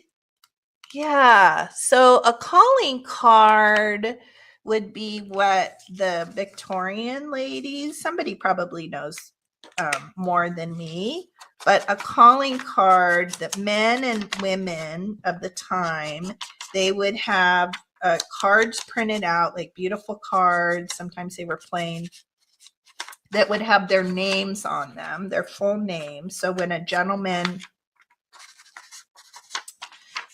Yeah. So a calling card would be what the Victorian ladies, somebody probably knows more than me, but a calling card that men and women of the time, they would have cards printed out, like beautiful cards. Sometimes they were plain, that would have their names on them, their full names. So when a gentleman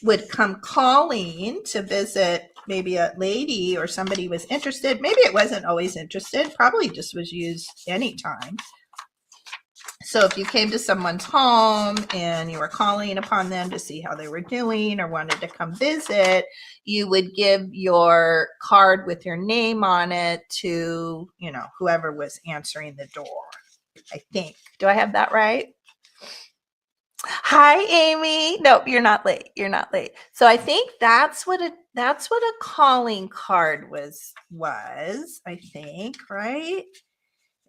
would come calling to visit, maybe a lady or somebody was interested, maybe it wasn't always interested, probably just was used anytime. So if you came to someone's home and you were calling upon them to see how they were doing or wanted to come visit, you would give your card with your name on it to, you know, whoever was answering the door, I think. Do I have that right? Hi, Amy. Nope, you're not late. You're not late. So I think that's what a calling card was, I think, right?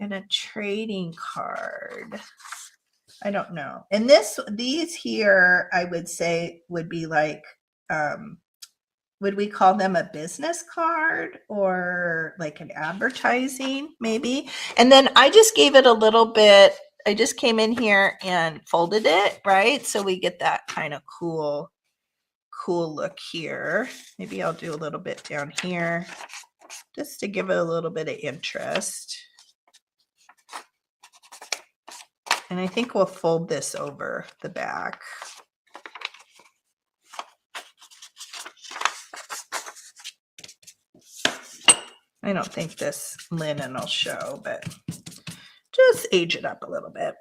And a trading card. I don't know. And these here, I would say would be like, would we call them a business card or like an advertising maybe? And then I just gave it a little bit, I just came in here and folded it, right? So we get that kind of cool look here. Maybe I'll do a little bit down here just to give it a little bit of interest. And I think we'll fold this over the back. I don't think this linen will show, but just age it up a little bit.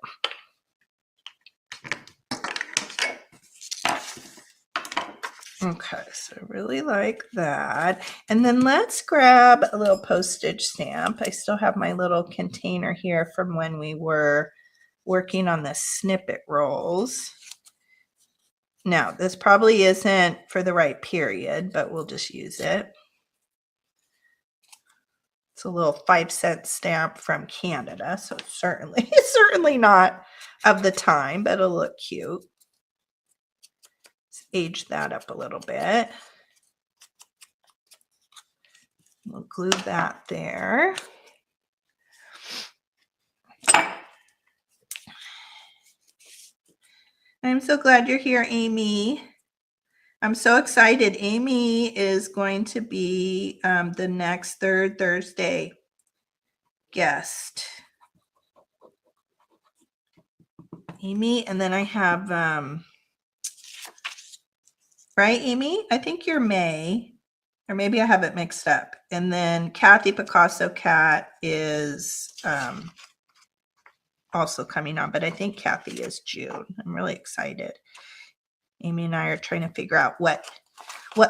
Okay, so I really like that. And then let's grab a little postage stamp. I still have my little container here from when we were working on the snippet rolls. Now, this probably isn't for the right period, but we'll just use it. It's a little 5-cent stamp from Canada, so it's certainly not of the time, but it'll look cute. Let's age that up a little bit. We'll glue that there. I'm so glad you're here, Amy. I'm so excited. Amy is going to be the next third Thursday guest. Amy, and then I have, right, Amy? I think you're May, or maybe I have it mixed up. And then Kathy Picasso Cat is also coming on, but I think Kathy is June. I'm really excited. Amy and I are trying to figure out what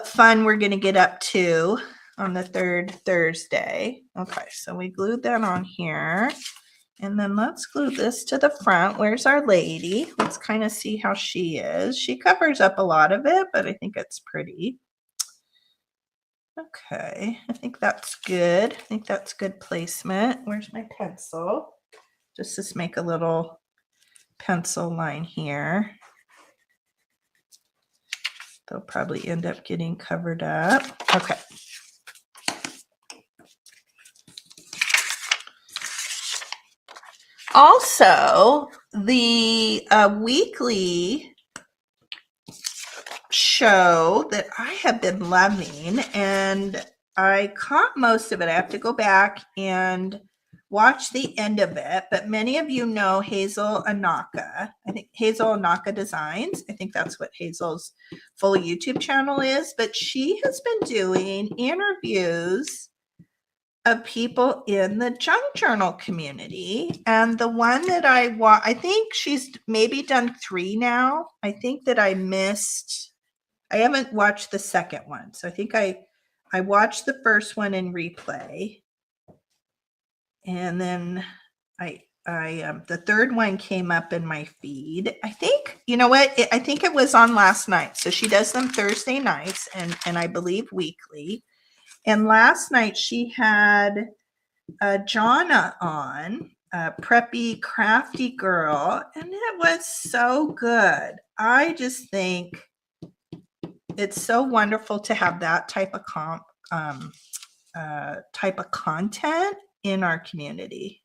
fun we're going to get up to on the third Thursday. Okay, so we glued that on here. And then let's glue this to the front. Where's our lady? Let's kind of see how she is. She covers up a lot of it, but I think it's pretty. Okay, I think that's good. I think that's good placement. Where's my pencil? Just to make a little pencil line here. They'll probably end up getting covered up. Okay. Also, the weekly show that I have been loving, and I caught most of it. I have to go back and watch the end of it, but many of you know Hazel Anaka. I think Hazel Anaka Designs. I think that's what Hazel's full YouTube channel is, but she has been doing interviews of people in the junk journal community. And the one that I think she's maybe done 3 now. I think that I haven't watched the second one. So I think I watched the first one in replay. And then the third one came up in my feed. I think, you know what? I think it was on last night. So she does them Thursday nights and I believe weekly. And last night she had Jonna on, a preppy, crafty girl, and it was so good. I just think it's so wonderful to have that type of content in our community.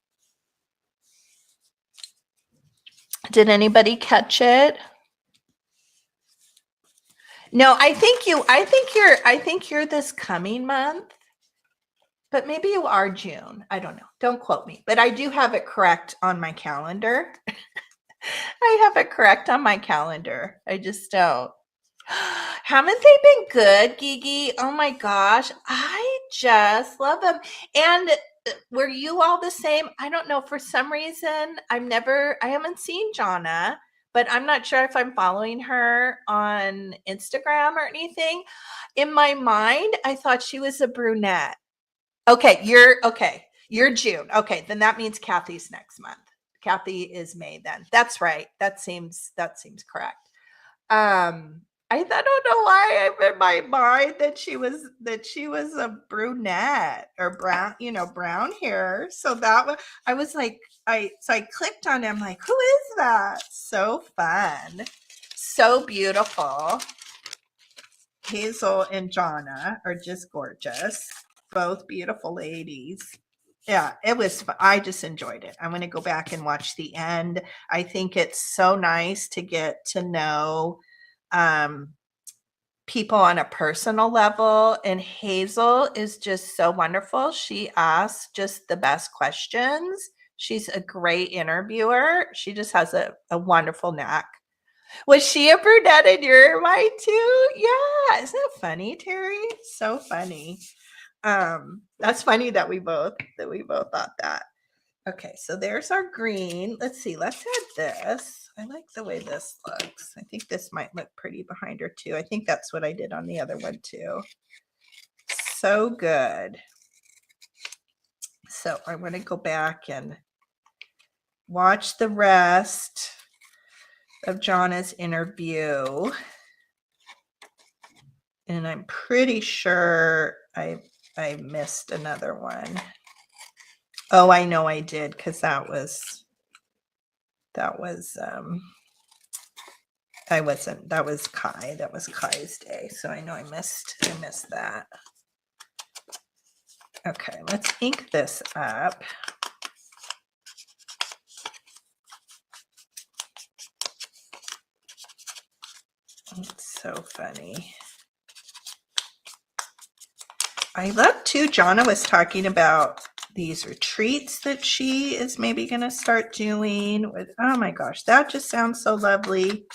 Did anybody catch it? No, I think you're this coming month, but maybe you are June. I don't know. Don't quote me, but I do have it correct on my calendar. I have it correct on my calendar. I just don't. Haven't they been good, Gigi? Oh my gosh. I just love them. And were you all the same? I don't know. For some reason, I haven't seen Jonna, but I'm not sure if I'm following her on Instagram or anything. In my mind, I thought she was a brunette. Okay, you're June. Okay, then that means Kathy's next month. Kathy is May then. That's right. That seems correct. I don't know why I'm in my mind that she was a brunette or brown hair. So I was like, I clicked on it. I'm like, who is that? So fun. So beautiful. Hazel and Jonna are just gorgeous. Both beautiful ladies. Yeah, it was fun. I just enjoyed it. I'm going to go back and watch the end. I think it's so nice to get to know people on a personal level, and Hazel is just so wonderful. She asks just the best questions. She's a great interviewer. She just has a wonderful knack. Was she a brunette in your mind too? Yeah, isn't it funny, Terry? So funny. That's funny that we both thought that. Okay, so there's our green. Let's see, let's add this. I like the way this looks. I think this might look pretty behind her too. I think that's what I did on the other one too. So good. So I'm going to go back and watch the rest of Jonna's interview. And I'm pretty sure I missed another one. Oh, I know I did, because that was Kai. That was Kai's day. So I know I missed that. Okay, let's ink this up. It's so funny. I love too, Jonna was talking about these retreats that she is maybe going to start doing with, oh my gosh, that just sounds so lovely.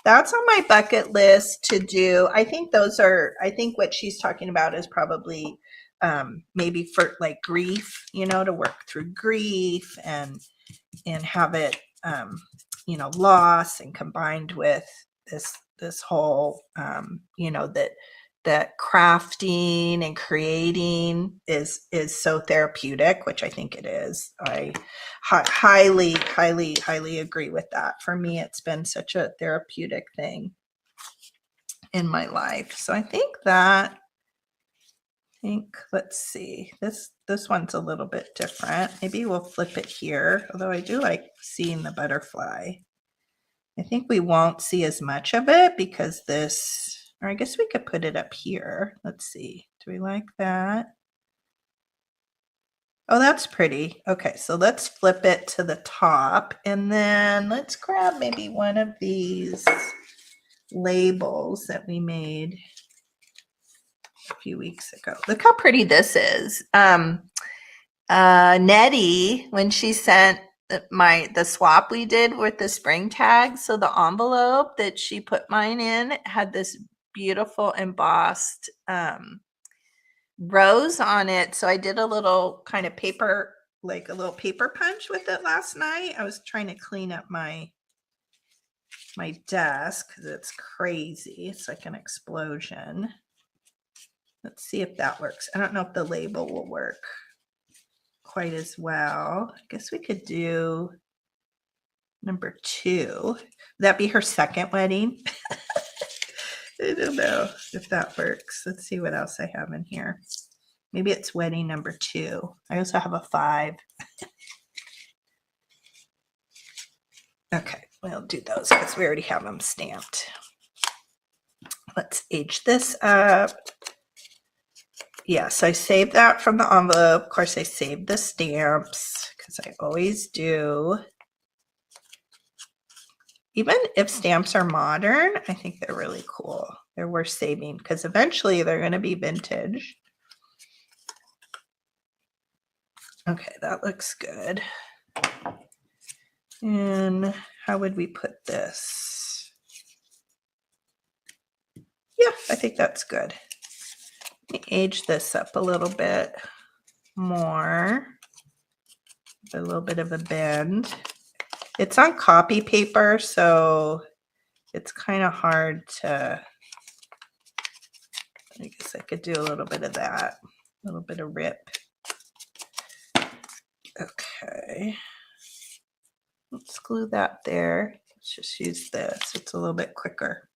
That's on my bucket list to do. I think what she's talking about is probably maybe for like grief, to work through grief and have it, loss, and combined with this whole, that crafting and creating is so therapeutic, which I think it is. I highly agree with that. For me, it's been such a therapeutic thing in my life. So I think let's see, this one's a little bit different. Maybe we'll flip it here, although I do like seeing the butterfly. I think we won't see as much of it because or I guess we could put it up here. Let's see. Do we like that? Oh, that's pretty. Okay, so let's flip it to the top, and then let's grab maybe one of these labels that we made a few weeks ago. Look how pretty this is. Nettie, when she sent the swap we did with the spring tag, so the envelope that she put mine in had this beautiful embossed rose on it. So I did a little kind of paper, like a little paper punch with it last night. I was trying to clean up my desk because it's crazy. It's like an explosion. Let's see if that works. I don't know if the label will work quite as well. I guess we could do number 2. Would that be her second wedding? I don't know if that works. Let's see what else I have in here. Maybe it's wedding number 2. I also have a 5. Okay, we'll do those because we already have them stamped. Let's age this up. Yes, I saved that from the envelope. Of course, I saved the stamps because I always do. Even if stamps are modern, I think they're really cool. They're worth saving because eventually they're going to be vintage. Okay, that looks good. And how would we put this? Yeah, I think that's good. Let me age this up a little bit more. A little bit of a bend. It's on copy paper, so it's kind of hard to, I guess I could do a little bit of that, a little bit of rip. Okay. Let's glue that there. Let's just use this. It's a little bit quicker.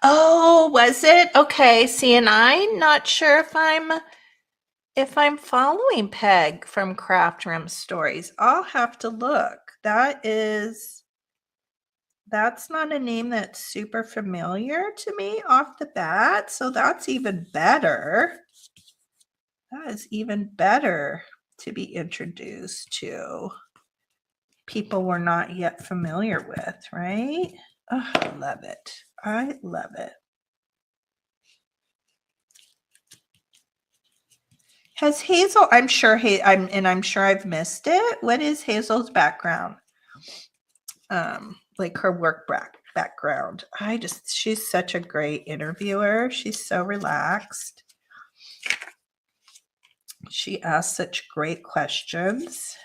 Oh, was it? Okay. See, and I'm not sure if I'm following Peg from Craft Room Stories. I'll have to look. That's not a name that's super familiar to me off the bat, so that's even better. That is even better to be introduced to people we're not yet familiar with, right? Oh, I love it. I love it. Has Hazel, I'm sure I've missed it. What is Hazel's background? Like her work background. She's such a great interviewer. She's so relaxed. She asks such great questions.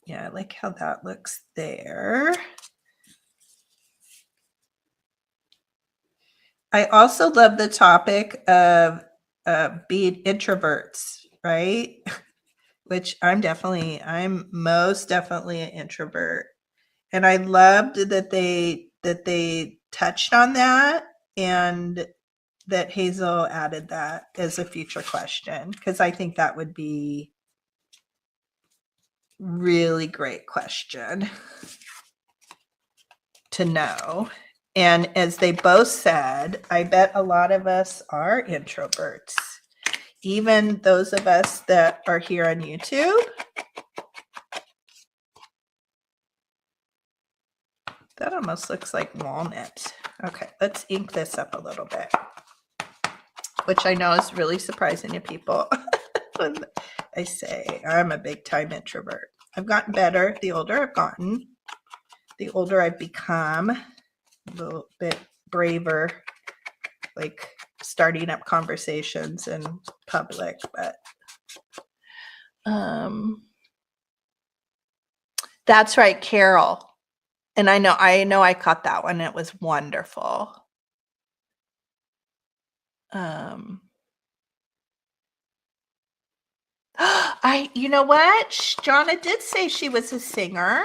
Yeah, I like how that looks there. I also love the topic of being introverts, right? Which I'm most definitely an introvert. And I loved that they touched on that and that Hazel added that as a future question, because I think that would be really great question to know. And as they both said, I bet a lot of us are introverts. Even those of us that are here on YouTube. That almost looks like walnut. Okay, let's ink this up a little bit, which I know is really surprising to people when I say I'm a big time introvert. I've gotten better the older I've gotten, the older I've become, a little bit braver, like starting up conversations in public, but that's right, Carol. And I know I caught that one. It was wonderful. You know what? Jonna did say she was a singer.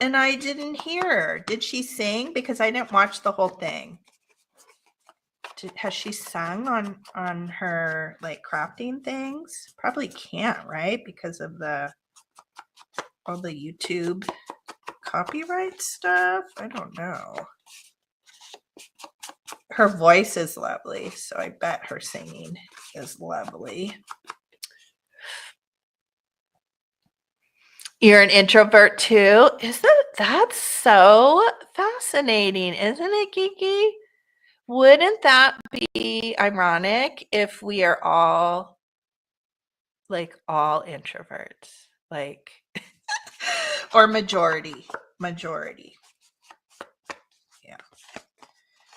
And I didn't hear her. Did she sing? Because I didn't watch the whole thing. Has she sung on her like crafting things? Probably can't, right? Because of all the YouTube copyright stuff. I don't know. Her voice is lovely, so I bet her singing is lovely. You're an introvert too? That's so fascinating, isn't it, Kiki? Wouldn't that be ironic if we are all introverts, like, or majority? Yeah.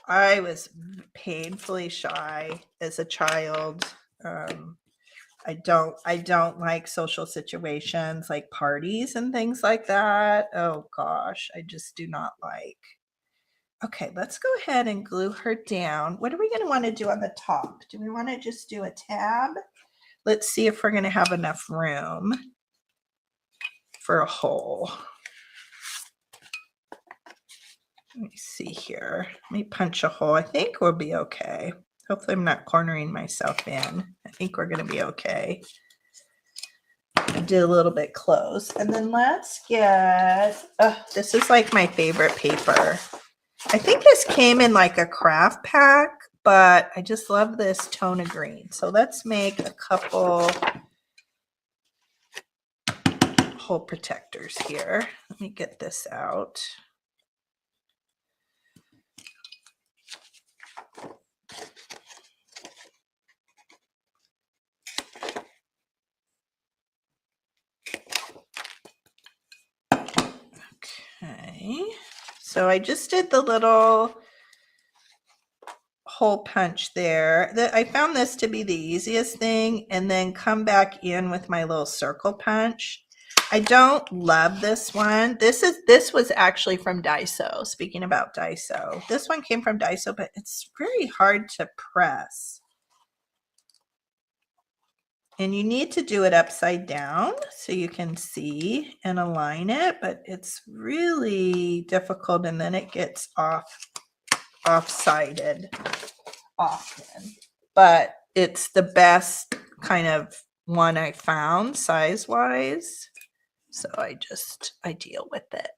I was painfully shy as a child. I don't like social situations like parties and things like that. Oh gosh, I just do not like. Okay, let's go ahead and glue her down. What are we going to want to do on the top? Do we want to just do a tab? Let's see if we're going to have enough room for a hole. Let me see here. Let me punch a hole. I think we'll be okay. Hopefully I'm not cornering myself in. I think we're going to be okay. I did a little bit close. And then let's get, this is like my favorite paper. I think this came in like a craft pack, but I just love this tone of green. So let's make a couple hole protectors here. Let me get this out. Okay, so I just did the little hole punch there. I found this to be the easiest thing, and then come back in with my little circle punch. I don't love this one. This was actually from Daiso. Speaking about Daiso, this one came from Daiso, but it's very hard to press. And you need to do it upside down so you can see and align it, but it's really difficult, and then it gets off-sided often. But it's the best kind of one I found size-wise. So I deal with it.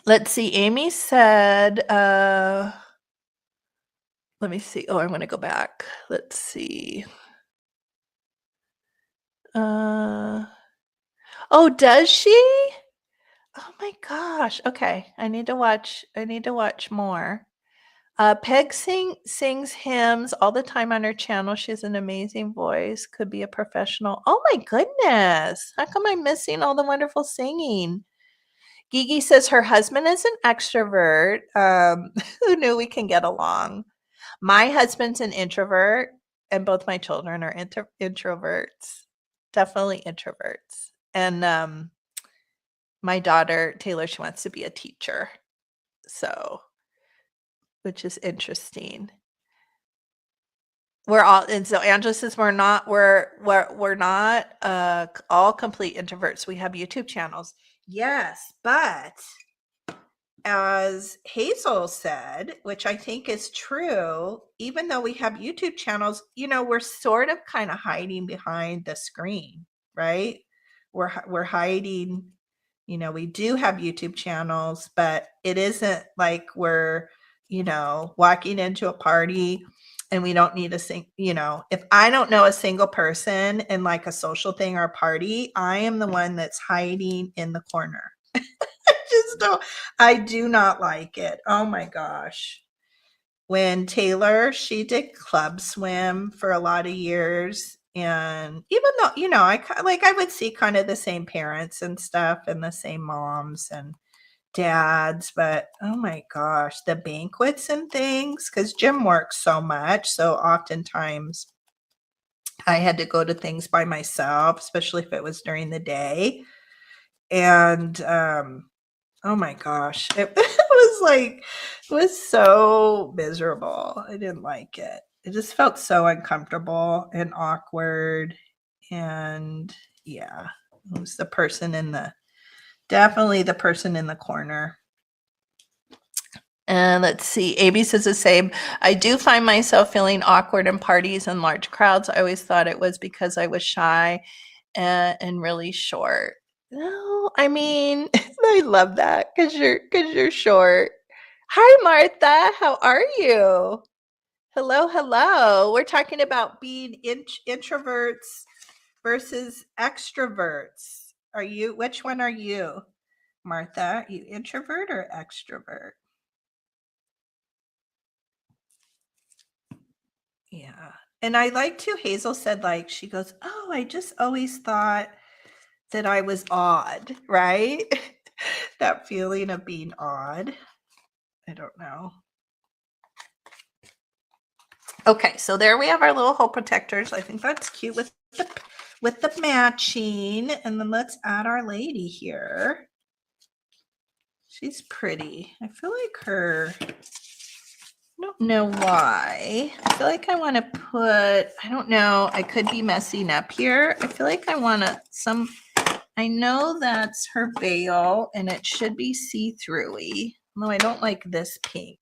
Let's see. Amy said, let me see. Oh, I'm going to go back. Let's see. Oh, does she? Oh my gosh. Okay. I need to watch more. Peg sings hymns all the time on her channel. She has an amazing voice. Could be a professional. Oh my goodness. How come I'm missing all the wonderful singing? Gigi says her husband is an extrovert. Who knew we can get along? My husband's an introvert, and both my children are introverts. Definitely introverts. And my daughter, Taylor, she wants to be a teacher. So, which is interesting. We're all, and so Angela says we're not all complete introverts. We have YouTube channels. Yes, but as Hazel said, which I think is true, even though we have YouTube channels, we're sort of kind of hiding behind the screen, right? We're hiding, we do have YouTube channels, but it isn't like we're, walking into a party and we don't need if I don't know a single person in like a social thing or a party, I am the one that's hiding in the corner. I do not like it. Oh my gosh. When Taylor, she did club swim for a lot of years. And even though, I would see kind of the same parents and stuff and the same moms and dads, but oh my gosh, the banquets and things, because Jim works so much. So oftentimes I had to go to things by myself, especially if it was during the day. And, oh my gosh, it was so miserable. I didn't like it. It just felt so uncomfortable and awkward. And yeah, it was definitely the person in the corner. And let's see, AB says the same. I do find myself feeling awkward in parties and large crowds. I always thought it was because I was shy and really short. No, I mean, I love that because you're short. Hi, Martha. How are you? Hello. We're talking about being introverts versus extroverts. Which one are you, Martha? Are you introvert or extrovert? Yeah. And I like too, Hazel said, she goes, oh, I just always thought that I was odd, right? That feeling of being odd. I don't know. Okay, so there we have our little hole protectors. I think that's cute with the matching. And then let's add our lady here. She's pretty. I feel like I don't know why. I feel like I want to put, I don't know, I could be messing up here. I feel like I want some I know that's her veil, and it should be see-through-y. No, I don't like this pink.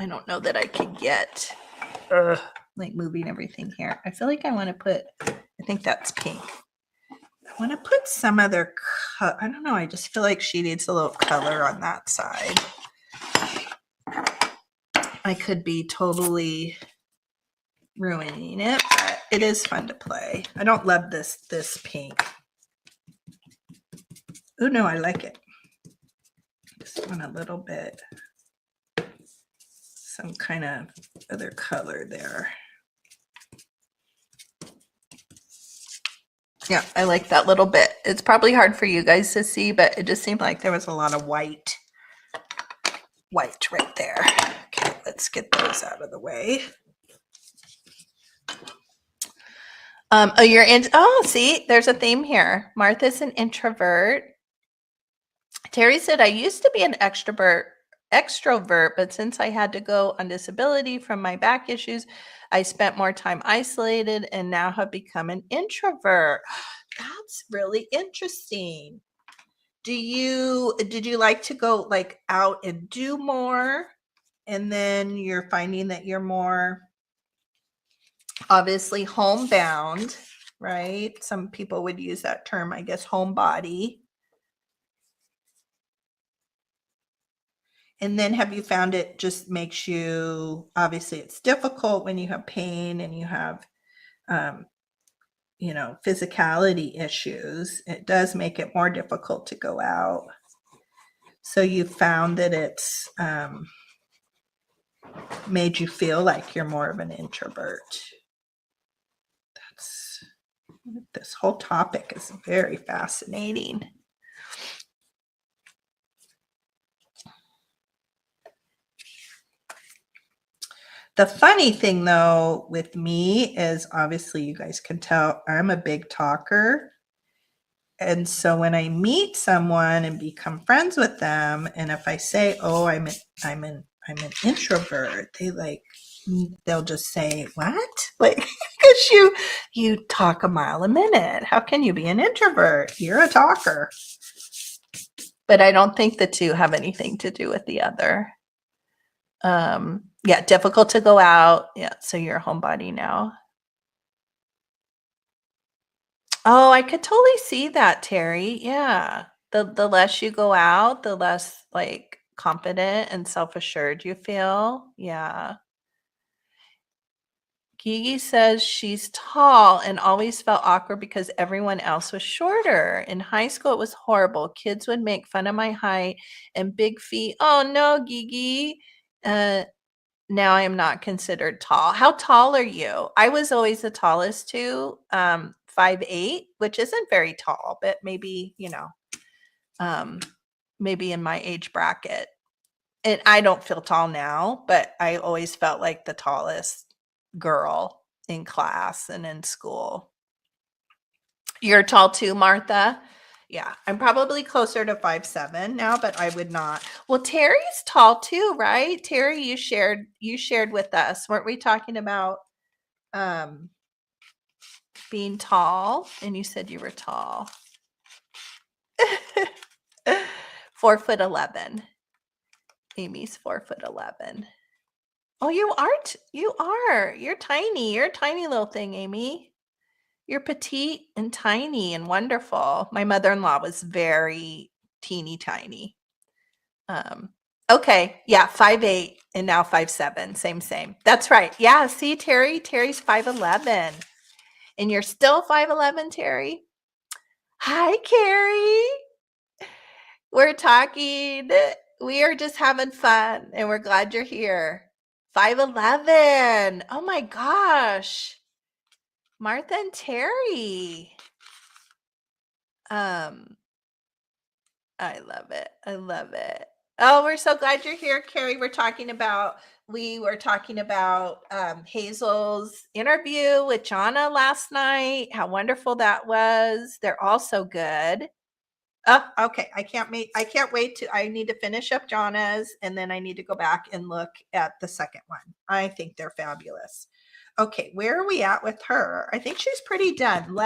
I don't know that I could get, like moving everything here. I feel like I want to put, I think that's pink. I want to put some other, I don't know. I just feel like she needs a little color on that side. I could be totally ruining it, but it is fun to play. I don't love this pink. Oh no, I like it. Just want a little bit, some kind of other color there. Yeah, I like that little bit. It's probably hard for you guys to see, but it just seemed like there was a lot of white right there. Okay, let's get those out of the way. Oh, you're in. Oh, see, there's a theme here. Martha's an introvert. Terry said, I used to be an extrovert, but since I had to go on disability from my back issues, I spent more time isolated and now have become an introvert. That's really interesting. Did you like to go like out and do more? And then you're finding that you're more obviously homebound, right? Some people would use that term, I guess, homebody. And then have you found it just makes you, obviously it's difficult when you have pain and you have, physicality issues. It does make it more difficult to go out. So you found that it's made you feel like you're more of an introvert. This whole topic is very fascinating. The funny thing though with me is obviously you guys can tell I'm a big talker. And so when I meet someone and become friends with them, and if I say, "Oh, I'm an introvert," they'll just say, "What?" Like, because you talk a mile a minute. How can you be an introvert? You're a talker. But I don't think the two have anything to do with the other. Yeah, difficult to go out. Yeah, so you're a homebody now. Oh, I could totally see that, Terry. Yeah. The less you go out, the less like confident and self-assured you feel. Yeah. Gigi says she's tall and always felt awkward because everyone else was shorter. In high school, it was horrible. Kids would make fun of my height and big feet. Oh no, Gigi. Now I am not considered tall. How tall are you? I was always the tallest too, 5'8", which isn't very tall, but maybe, maybe in my age bracket. And I don't feel tall now, but I always felt like the tallest girl in class and in school. You're tall too, Martha? Yeah, I'm probably closer to 5'7" now, but I would not. Well, Terry's tall too, right? Terry, you shared with us, weren't we talking about being tall? And you said you were tall. 4'11". Amy's 4'11". Oh, you aren't. You are. You're tiny. You're a tiny little thing, Amy. You're petite and tiny and wonderful. My mother-in-law was very teeny tiny. Okay. Yeah. 5'8" and now 5'7". Same. That's right. Yeah. See, Terry's 5'11". And you're still 5'11", Terry. Hi, Carrie. We're talking. We are just having fun and we're glad you're here. 5'11". Oh my gosh. Martha and Terry. I love it. I love it. Oh, we're so glad you're here, Carrie. We were talking about Hazel's interview with Jonna last night. How wonderful that was. They're all so good. Oh, okay. I can't wait I need to finish up Jonna's and then I need to go back and look at the second one. I think they're fabulous. Okay, where are we at with her? I think she's pretty done.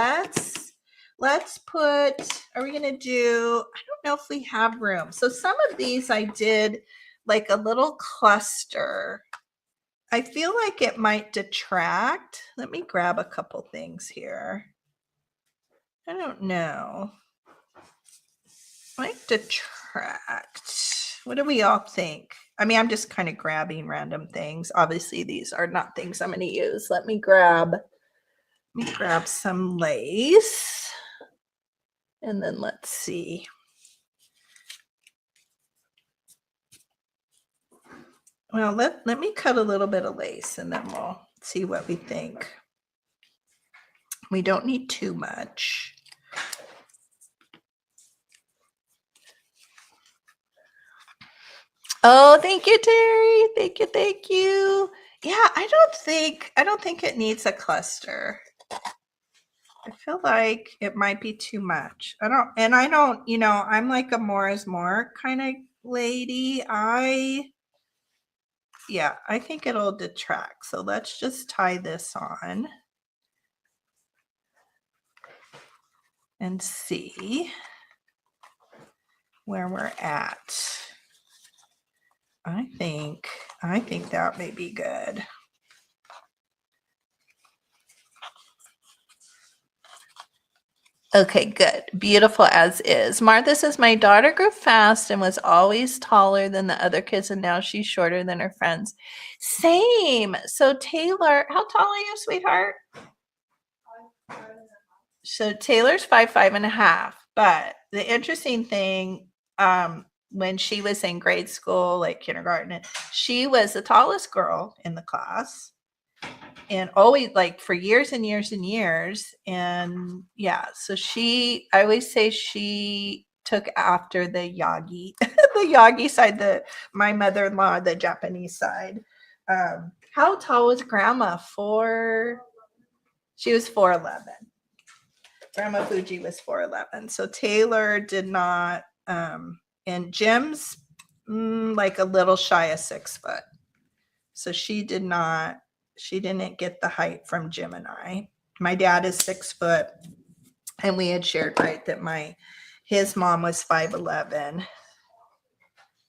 let's put, are we going to do, I don't know if we have room. So some of these I did like a little cluster. I feel like it might detract. Let me grab a couple things here. I don't know. Might detract. What do we all think? I mean, I'm just kind of grabbing random things. Obviously, these are not things I'm going to use. Let me grab some lace. And then let's see. Well, let me cut a little bit of lace and then we'll see what we think. We don't need too much. Oh, thank you, Terry. Thank you, thank you. Yeah, I don't think it needs a cluster. I feel like it might be too much. I don't, I'm like a more is more kind of lady. I think it'll detract. So let's just tie this on and see where we're at. I think that may be good. Okay, good. Beautiful as is. Martha says, my daughter grew fast and was always taller than the other kids, and now she's shorter than her friends. Same. So Taylor, how tall are you, sweetheart? So Taylor's 5'5.5". But the interesting thing, when she was in grade school, like kindergarten, she was the tallest girl in the class. And always, like, for years and years and years. And yeah, so I always say she took after the Yagi, the Yagi side, my mother-in-law, the Japanese side. How tall was Grandma? She was 4'11". Grandma Fuji was 4'11". So Taylor did not, and Jim's like a little shy of 6 foot. So she didn't get the height from Jim and I. My dad is 6 foot, and we had shared, right, that his mom was 5'11".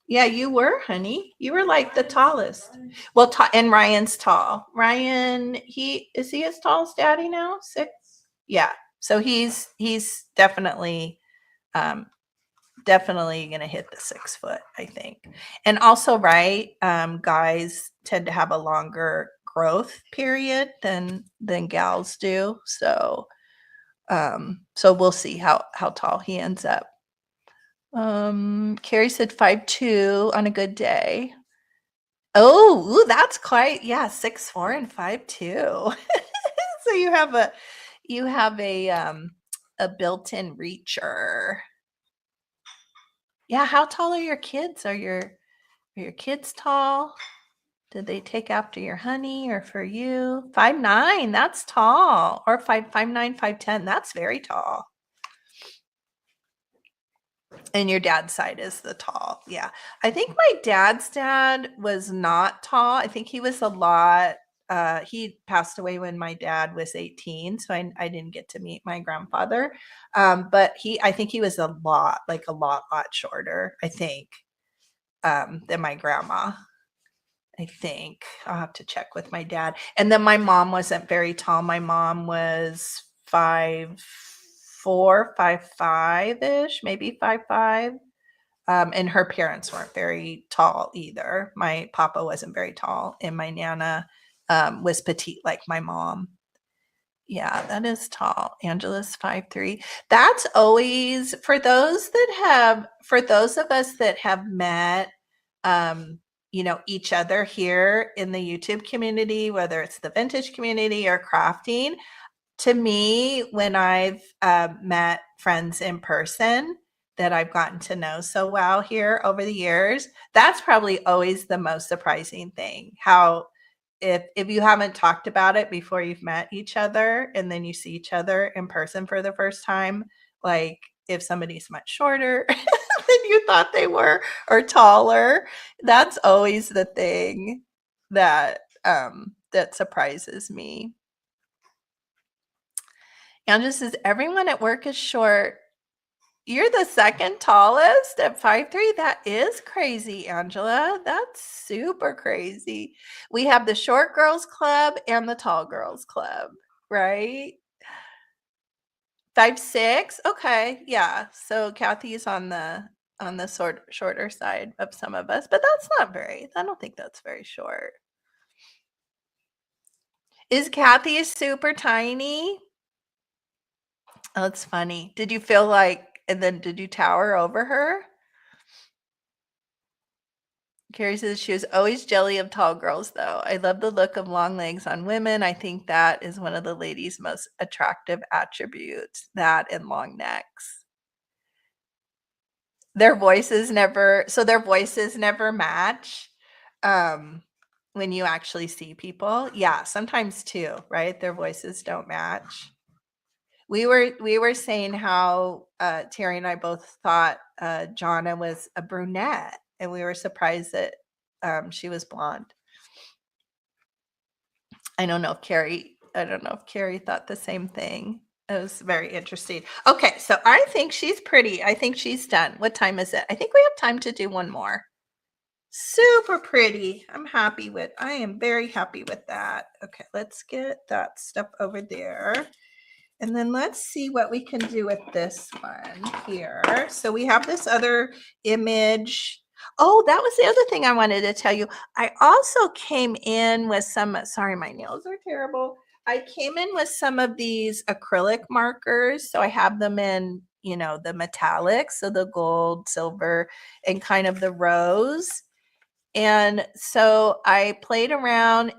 Yeah, you were, honey. You were like the tallest. Well, and Ryan's tall. Ryan, is he as tall as Daddy now? 6? Yeah. So he's definitely going to hit the 6 foot, I think. And also, right, guys tend to have a longer growth period than gals do. So we'll see how tall he ends up. Carrie said 5'2" on a good day. Oh, ooh, that's quite, yeah, 6'4" and 5'2". So you have a built-in reacher. Yeah, how tall are your kids? Are your kids tall? Did they take after your honey or for you? 5'9", that's tall. Or 5'9", 5'10", that's very tall. And your dad's side is the tall. Yeah. I think my dad's dad was not tall. I think he was a lot. He passed away when my dad was 18, so I didn't get to meet my grandfather. But I think he was a lot shorter, I think, than my grandma. I think I'll have to check with my dad. And then my mom wasn't very tall. My mom was 5'4", 5'5" maybe 5'5". And her parents weren't very tall either. My papa wasn't very tall, and my nana was petite like my mom. Yeah, that is tall. Angela's 5'3". That's always for those of us that have met each other here in the YouTube community, whether it's the vintage community or crafting. To me, when I've met friends in person that I've gotten to know so well here over the years, that's probably always the most surprising thing. How if you haven't talked about it before you've met each other and then you see each other in person for the first time, like if somebody's much shorter than you thought they were or taller, that's always the thing that surprises me. Angela says, everyone at work is short. You're the second tallest at 5'3". That is crazy, Angela. That's super crazy. We have the short girls club and the tall girls club, right? 5'6". Okay, yeah. So Kathy's on the shorter side of some of us, but that's not very. I don't think that's very short. Is Kathy super tiny? Oh, it's funny. Did you feel like, and then did you tower over her? Carrie says she was always jelly of tall girls, though. I love the look of long legs on women. I think that is one of the ladies' most attractive attributes, that and long necks. Their voices never match when you actually see people. Yeah, sometimes too, right? Their voices don't match. We were saying how Terry and I both thought Jonna was a brunette, and we were surprised that she was blonde. I don't know if Carrie thought the same thing. It was very interesting. Okay, so I think she's pretty. I think she's done. What time is it? I think we have time to do one more. Super pretty. I am very happy with that. Okay, let's get that stuff over there. And then let's see what we can do with this one here. So we have this other image. Oh, that was the other thing I wanted to tell you. I also came in with some, sorry, my nails are terrible. I came in with some of these acrylic markers. So I have them in, the metallics, so the gold, silver, and kind of the rose. And so I played around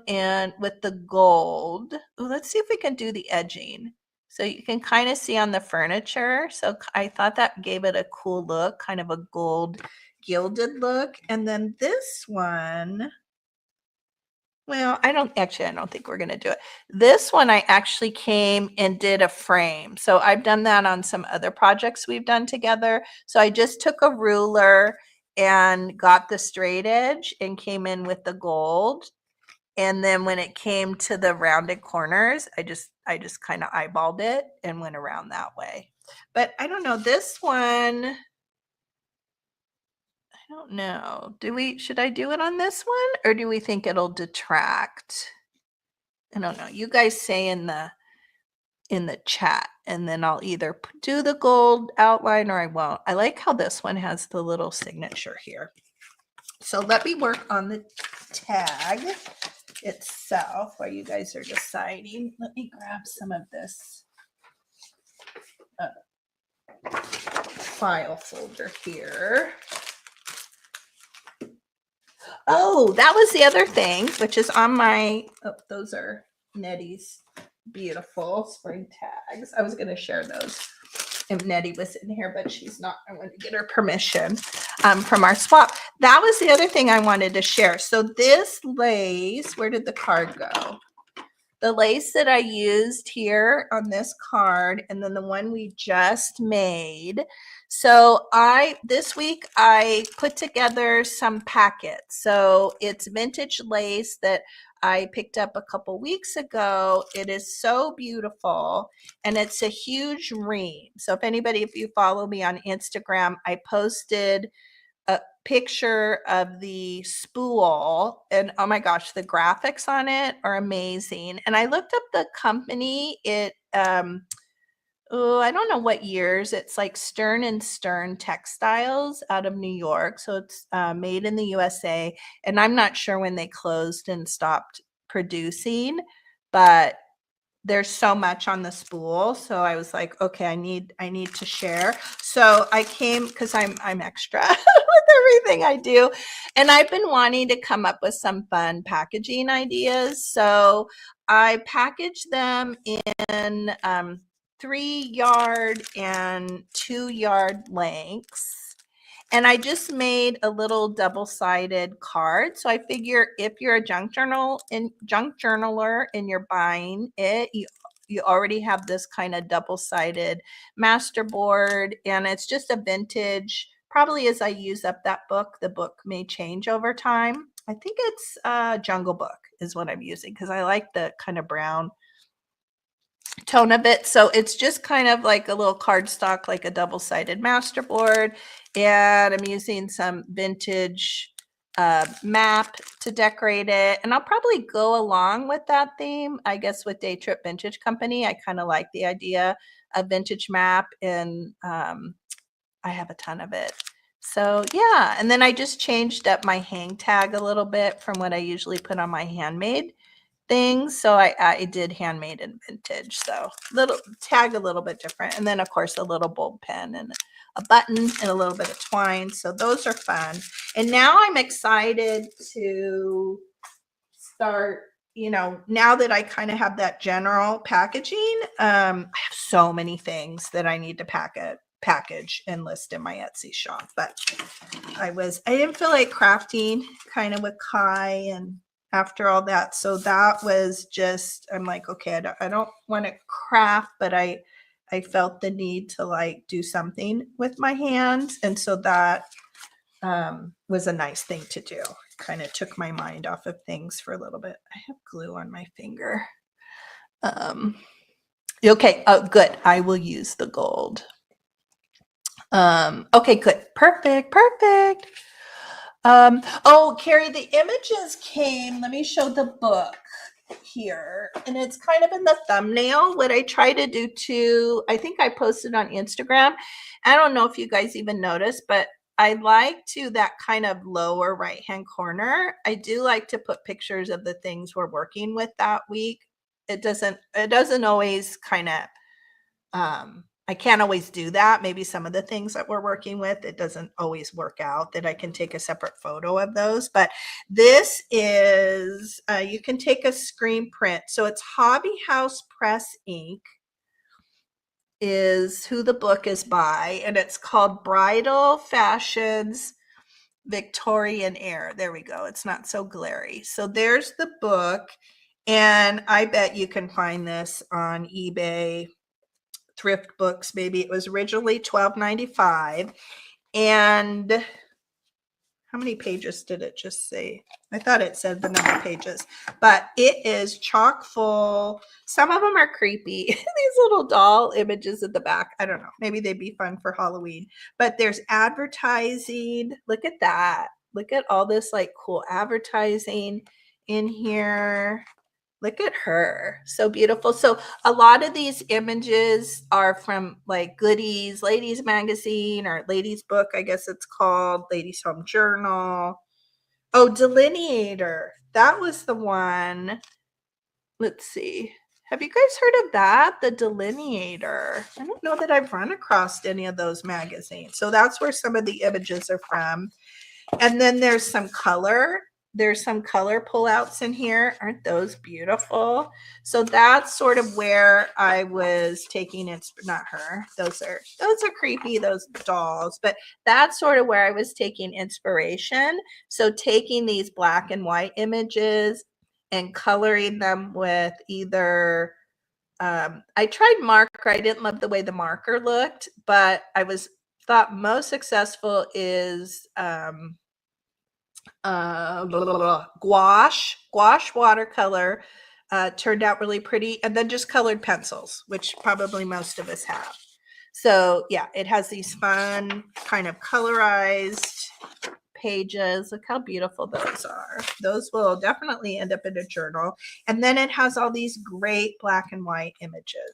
with the gold. Ooh, let's see if we can do the edging. So you can kind of see on the furniture. So I thought that gave it a cool look, kind of a gold gilded look. And then this one, well, I don't think we're going to do it. This one, I actually came and did a frame. So I've done that on some other projects we've done together. So I just took a ruler and got the straight edge and came in with the gold. And then when it came to the rounded corners, I just kind of eyeballed it and went around that way. But I don't know, this one, I don't know. Should I do it on this one, or do we think it'll detract? I don't know. You guys say in the chat, and then I'll either do the gold outline or I won't. I like how this one has the little signature here. So let me work on the tag itself while you guys are deciding. Let me grab some of this file folder here. Oh, that was the other thing, which is on my, those are Nettie's beautiful spring tags. I was going to share those if Nettie was in here, but she's not. I want to get her permission from our swap. That was the other thing I wanted to share. So this lace, where did the card go? The lace that I used here on this card, and then the one we just made. So this week I put together some packets. So it's vintage lace that I picked up a couple weeks ago. It is so beautiful, and it's a huge ream. So if you follow me on Instagram, I posted a picture of the spool, and oh my gosh, the graphics on it are amazing. And I looked up the company. I don't know what years. It's like Stern and Stern Textiles out of New York. So it's made in the USA. And I'm not sure when they closed and stopped producing, but there's so much on the spool. So I was like, okay, I need to share. So I came, because I'm extra with everything I do. And I've been wanting to come up with some fun packaging ideas. So I packaged them in 3-yard and 2-yard lengths. And I just made a little double-sided card. So I figure if you're a junk journaler and you're buying it, you already have this kind of double-sided masterboard, and it's just a vintage. Probably as I use up that book, the book may change over time. I think it's Jungle Book is what I'm using, because I like the kind of brown tone of it. So it's just kind of like a little cardstock, like a double-sided masterboard. And I'm using some vintage map to decorate it. And I'll probably go along with that theme, I guess, with Day Trip Vintage Company. I kind of like the idea of vintage map, and I have a ton of it. So yeah, and then I just changed up my hang tag a little bit from what I usually put on my handmade things. So I did handmade and vintage. So little tag a little bit different. And then of course a little bulb pen and a button and a little bit of twine. So those are fun. And now I'm excited to start, you know, now that I kind of have that general packaging, I have so many things that I need to package and list in my Etsy shop. But I didn't feel like crafting kind of with Kai and after all that. So that was just, I'm like, okay, I don't want to craft, but I felt the need to like do something with my hands. And so that was a nice thing to do. Kind of took my mind off of things for a little bit. I have glue on my finger. Okay, oh, good. I will use the gold. Okay, good. Perfect. Oh, Carrie, the images came. Let me show the book here. And it's kind of in the thumbnail. What I try to do too, I think I posted on Instagram. I don't know if you guys even noticed, but I like to that kind of lower right-hand corner. I do like to put pictures of the things we're working with that week. It doesn't always kind of, I can't always do that. Maybe some of the things that we're working with, it doesn't always work out that I can take a separate photo of those. But this is, you can take a screen print. So it's Hobby House Press Inc. is who the book is by. And it's called Bridal Fashions Victorian Era. There we go. It's not so glary. So there's the book. And I bet you can find this on eBay, thrift books. Maybe it was originally $12.95. And how many pages did it just say? I thought it said the number of pages, but it is chock full. Some of them are creepy. These little doll images at the back. I don't know. Maybe they'd be fun for Halloween, but there's advertising. Look at that. Look at all this like cool advertising in here. Look at her. So beautiful. So a lot of these images are from like Goodies, Ladies Magazine, or Ladies Book, I guess it's called, Ladies Home Journal. Oh, Delineator. That was the one. Let's see. Have you guys heard of that? The Delineator. I don't know that I've run across any of those magazines. So that's where some of the images are from. And then there's some color. There's some color pullouts in here. Aren't those beautiful? So that's sort of where I was taking it. Not her. Those are creepy, those dolls. But that's sort of where I was taking inspiration. So taking these black and white images and coloring them with either, I tried marker. I didn't love the way the marker looked, but I thought most successful is gouache watercolor. Turned out really pretty, and then just colored pencils, which probably most of us have. So yeah, it has these fun kind of colorized pages. Look how beautiful those are. Those will definitely end up in a journal. And then it has all these great black and white images,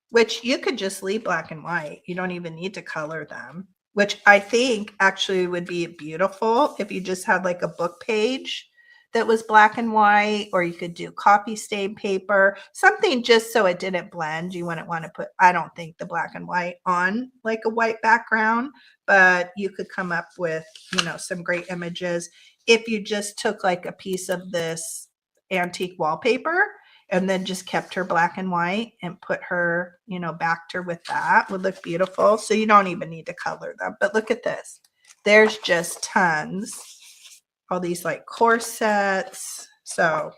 which you could just leave black and white. You don't even need to color them, which I think actually would be beautiful if you just had like a book page that was black and white, or you could do copy stain paper, something just so it didn't blend. You wouldn't want to put, I don't think, the black and white on like a white background, but you could come up with, you know, some great images if you just took like a piece of this antique wallpaper and then just kept her black and white and put her, you know, backed her with that. Would look beautiful. So you don't even need to color them. But look at this. There's just tons. All these like corsets. So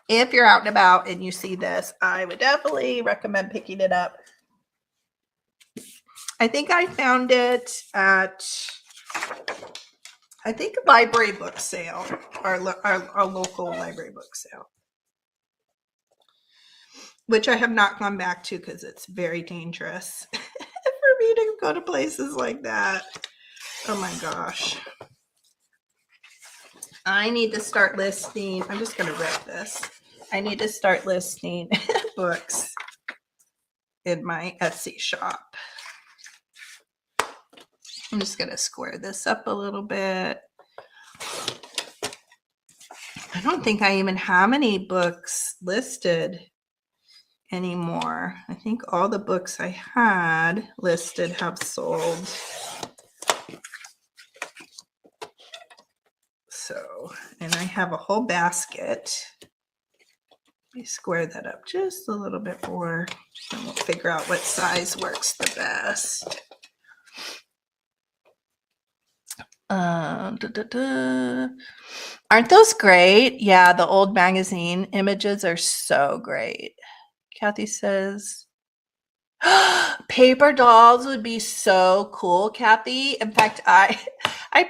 if you're out and about and you see this, I would definitely recommend picking it up. I think I found it at, I think, a library book sale, our local library book sale. which I have not gone back to because it's very dangerous for me to go to places like that. Oh my gosh. I need to start listing. I'm just going to rip this. I need to start listing books in my Etsy shop. I'm just going to square this up a little bit. I don't think I even have any books listed anymore. I think all the books I had listed have sold. So, and I have a whole basket. Let me square that up just a little bit more, and we'll figure out what size works the best. Aren't those great? Yeah, the old magazine images are so great. Kathy says, paper dolls would be so cool, Kathy. In fact, I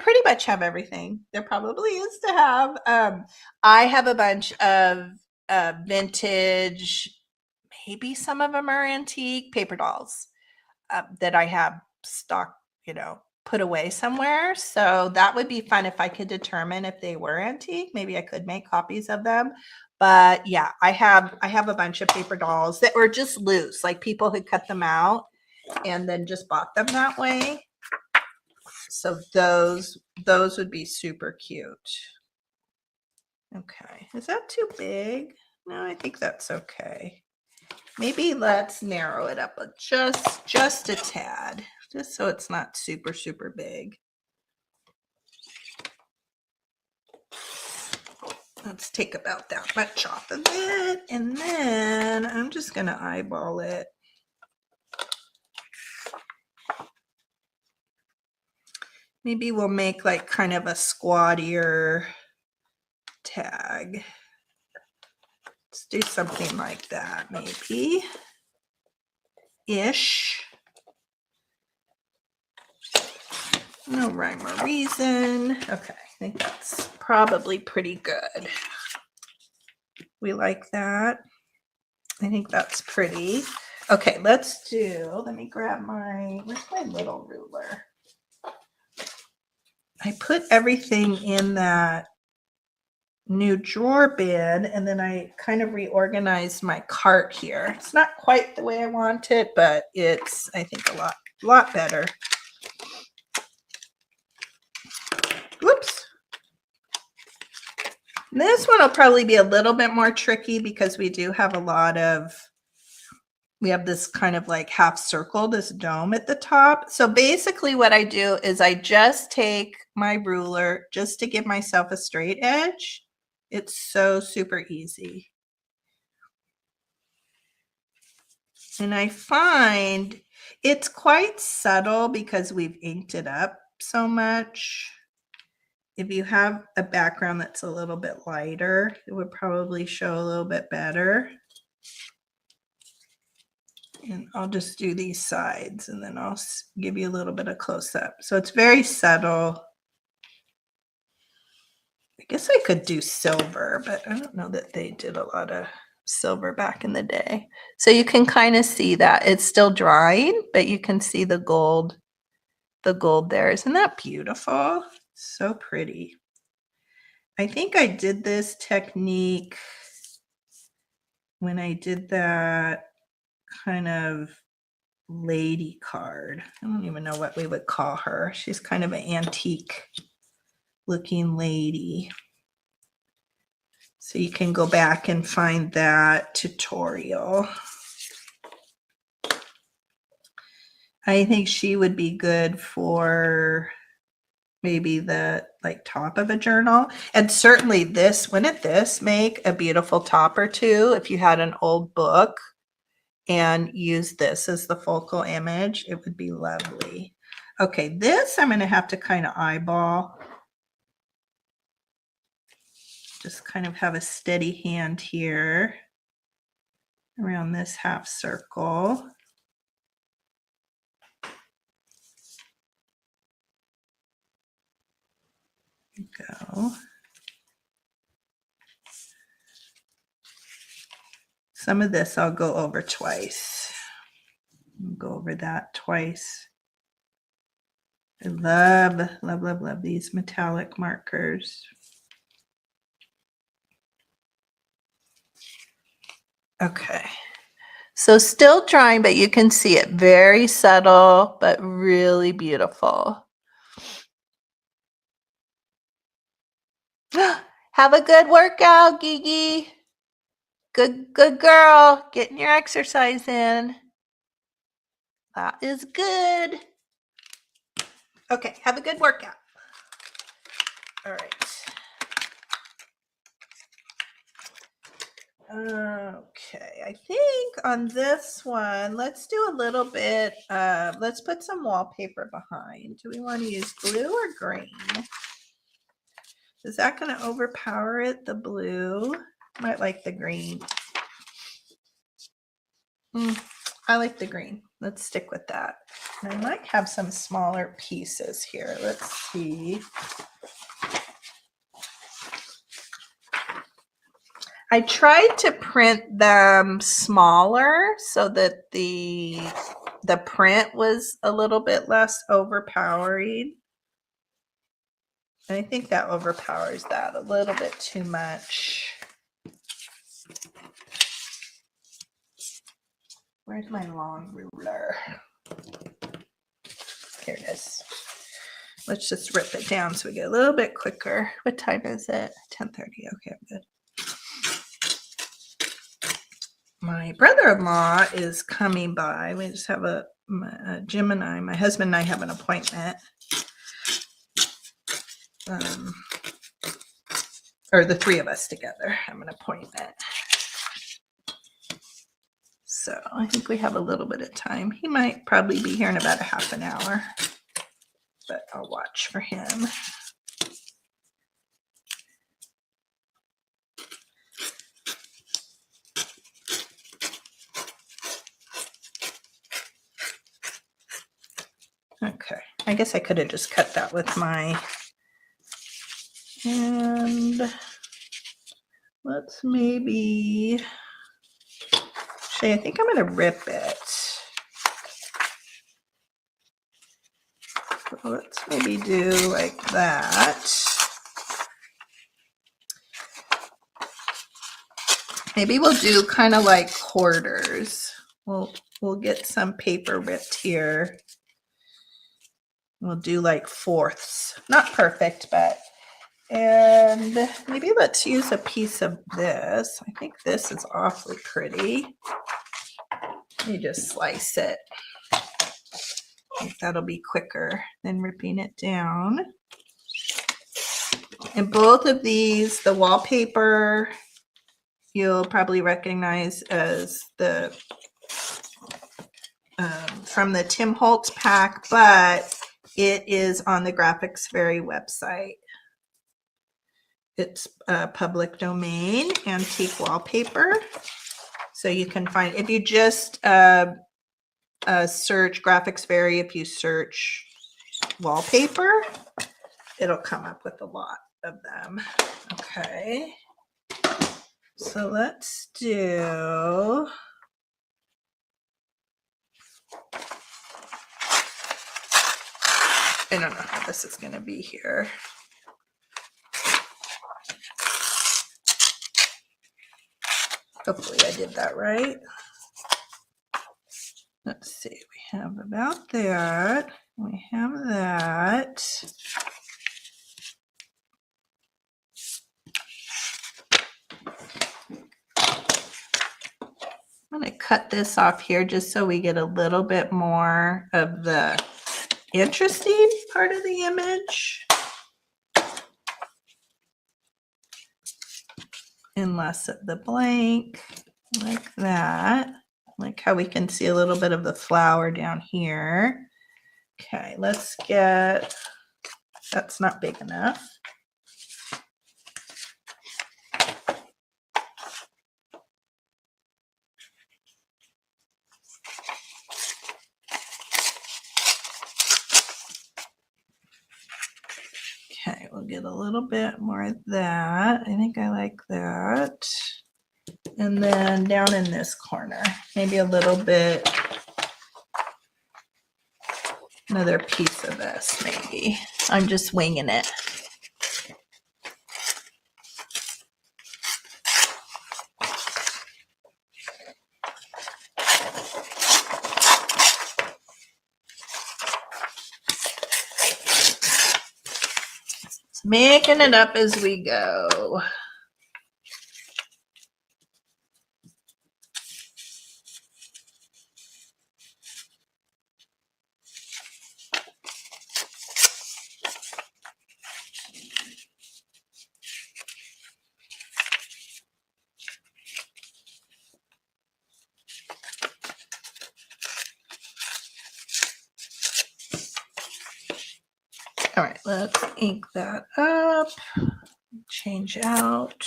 pretty much have everything there probably is to have. I have a bunch of vintage, maybe some of them are antique paper dolls that I have stock, put away somewhere. So that would be fun if I could determine if they were antique. Maybe I could make copies of them. But yeah, I have a bunch of paper dolls that were just loose, like people had cut them out and then just bought them that way. So those would be super cute. Okay, is that too big? No, I think that's okay. Maybe let's narrow it up just a tad, just so it's not super, super big. Let's take about that much off of it, and then I'm just going to eyeball it. Maybe we'll make like kind of a squattier tag. Let's do something like that, maybe. Ish. No rhyme or reason. Okay, I think that's probably pretty good. We like that. I think that's pretty. Okay, let me grab where's my little ruler? I put everything in that new drawer bin, and then I kind of reorganized my cart here. It's not quite the way I want it, but it's, I think, a lot better. Whoops. This one will probably be a little bit more tricky because we do have we have this kind of like half circle, this dome at the top. So basically what I do is I just take my ruler just to give myself a straight edge. It's so super easy. And I find it's quite subtle because we've inked it up so much. If you have a background that's a little bit lighter, it would probably show a little bit better. And I'll just do these sides, and then I'll give you a little bit of close-up. So it's very subtle. I guess I could do silver, but I don't know that they did a lot of silver back in the day. So you can kind of see that it's still drying, but you can see the gold there. Isn't that beautiful? So pretty. I think I did this technique when I did that kind of lady card. I don't even know what we would call her. She's kind of an antique looking lady. So you can go back and find that tutorial. I think she would be good for maybe the like top of a journal. And certainly wouldn't this make a beautiful top or two if you had an old book and use this as the focal image? It would be lovely. Okay, this I'm going to have to kind of eyeball. Just kind of have a steady hand here around this half circle. Go. Some of this I'll go over twice. I'll go over that twice. I love, love, love, love these metallic markers. Okay. So still drying, but you can see it very subtle, but really beautiful. Have a good workout, Gigi. Good girl. Getting your exercise in. That is good. Okay, have a good workout. All right. Okay, I think on this one, let's do a little bit, let's put some wallpaper behind. Do we want to use blue or green? Is that going to overpower it, the blue? Might like the green. I like the green. Let's stick with that. And I might have some smaller pieces here. Let's see. I tried to print them smaller so that the print was a little bit less overpowering. And I think that overpowers that a little bit too much. Where's my long ruler? Here it is. Let's just rip it down so we get a little bit quicker. What time is it? 10:30. Okay, I'm good. My brother-in-law is coming by. We just have Jim and I, my husband and I have an appointment. Or the three of us together have an appointment. So I think we have a little bit of time. He might probably be here in about a half an hour, but I'll watch for him. Okay, I guess I could have just cut that with my, and let's maybe, actually, I think I'm going to rip it. So let's maybe do like that. Maybe we'll do kind of like quarters. We'll get some paper ripped here. We'll do like fourths. Not perfect, but, and maybe let's use a piece of this. I think this is awfully pretty. Let me just slice it. I think that'll be quicker than ripping it down. And both of these, the wallpaper, you'll probably recognize as the from the Tim Holtz pack, but it is on the Graphics Fairy website. It's public domain, antique wallpaper. So you can find, if you just search Graphics Fairy, if you search wallpaper, it'll come up with a lot of them. Okay. So let's do, I don't know how this is going to be here. Hopefully I did that right. Let's see, we have about that. We have that. I'm going to cut this off here just so we get a little bit more of the interesting part of the image and less of the blank, like that. Like how we can see a little bit of the flower down here. Okay, let's get, that's not big enough. Okay, we'll get a little bit more of that. I think I like that. And then down in this corner, maybe a little bit, another piece of this, maybe. I'm just winging it. Making it up as we go. All right, let's ink that up, change out,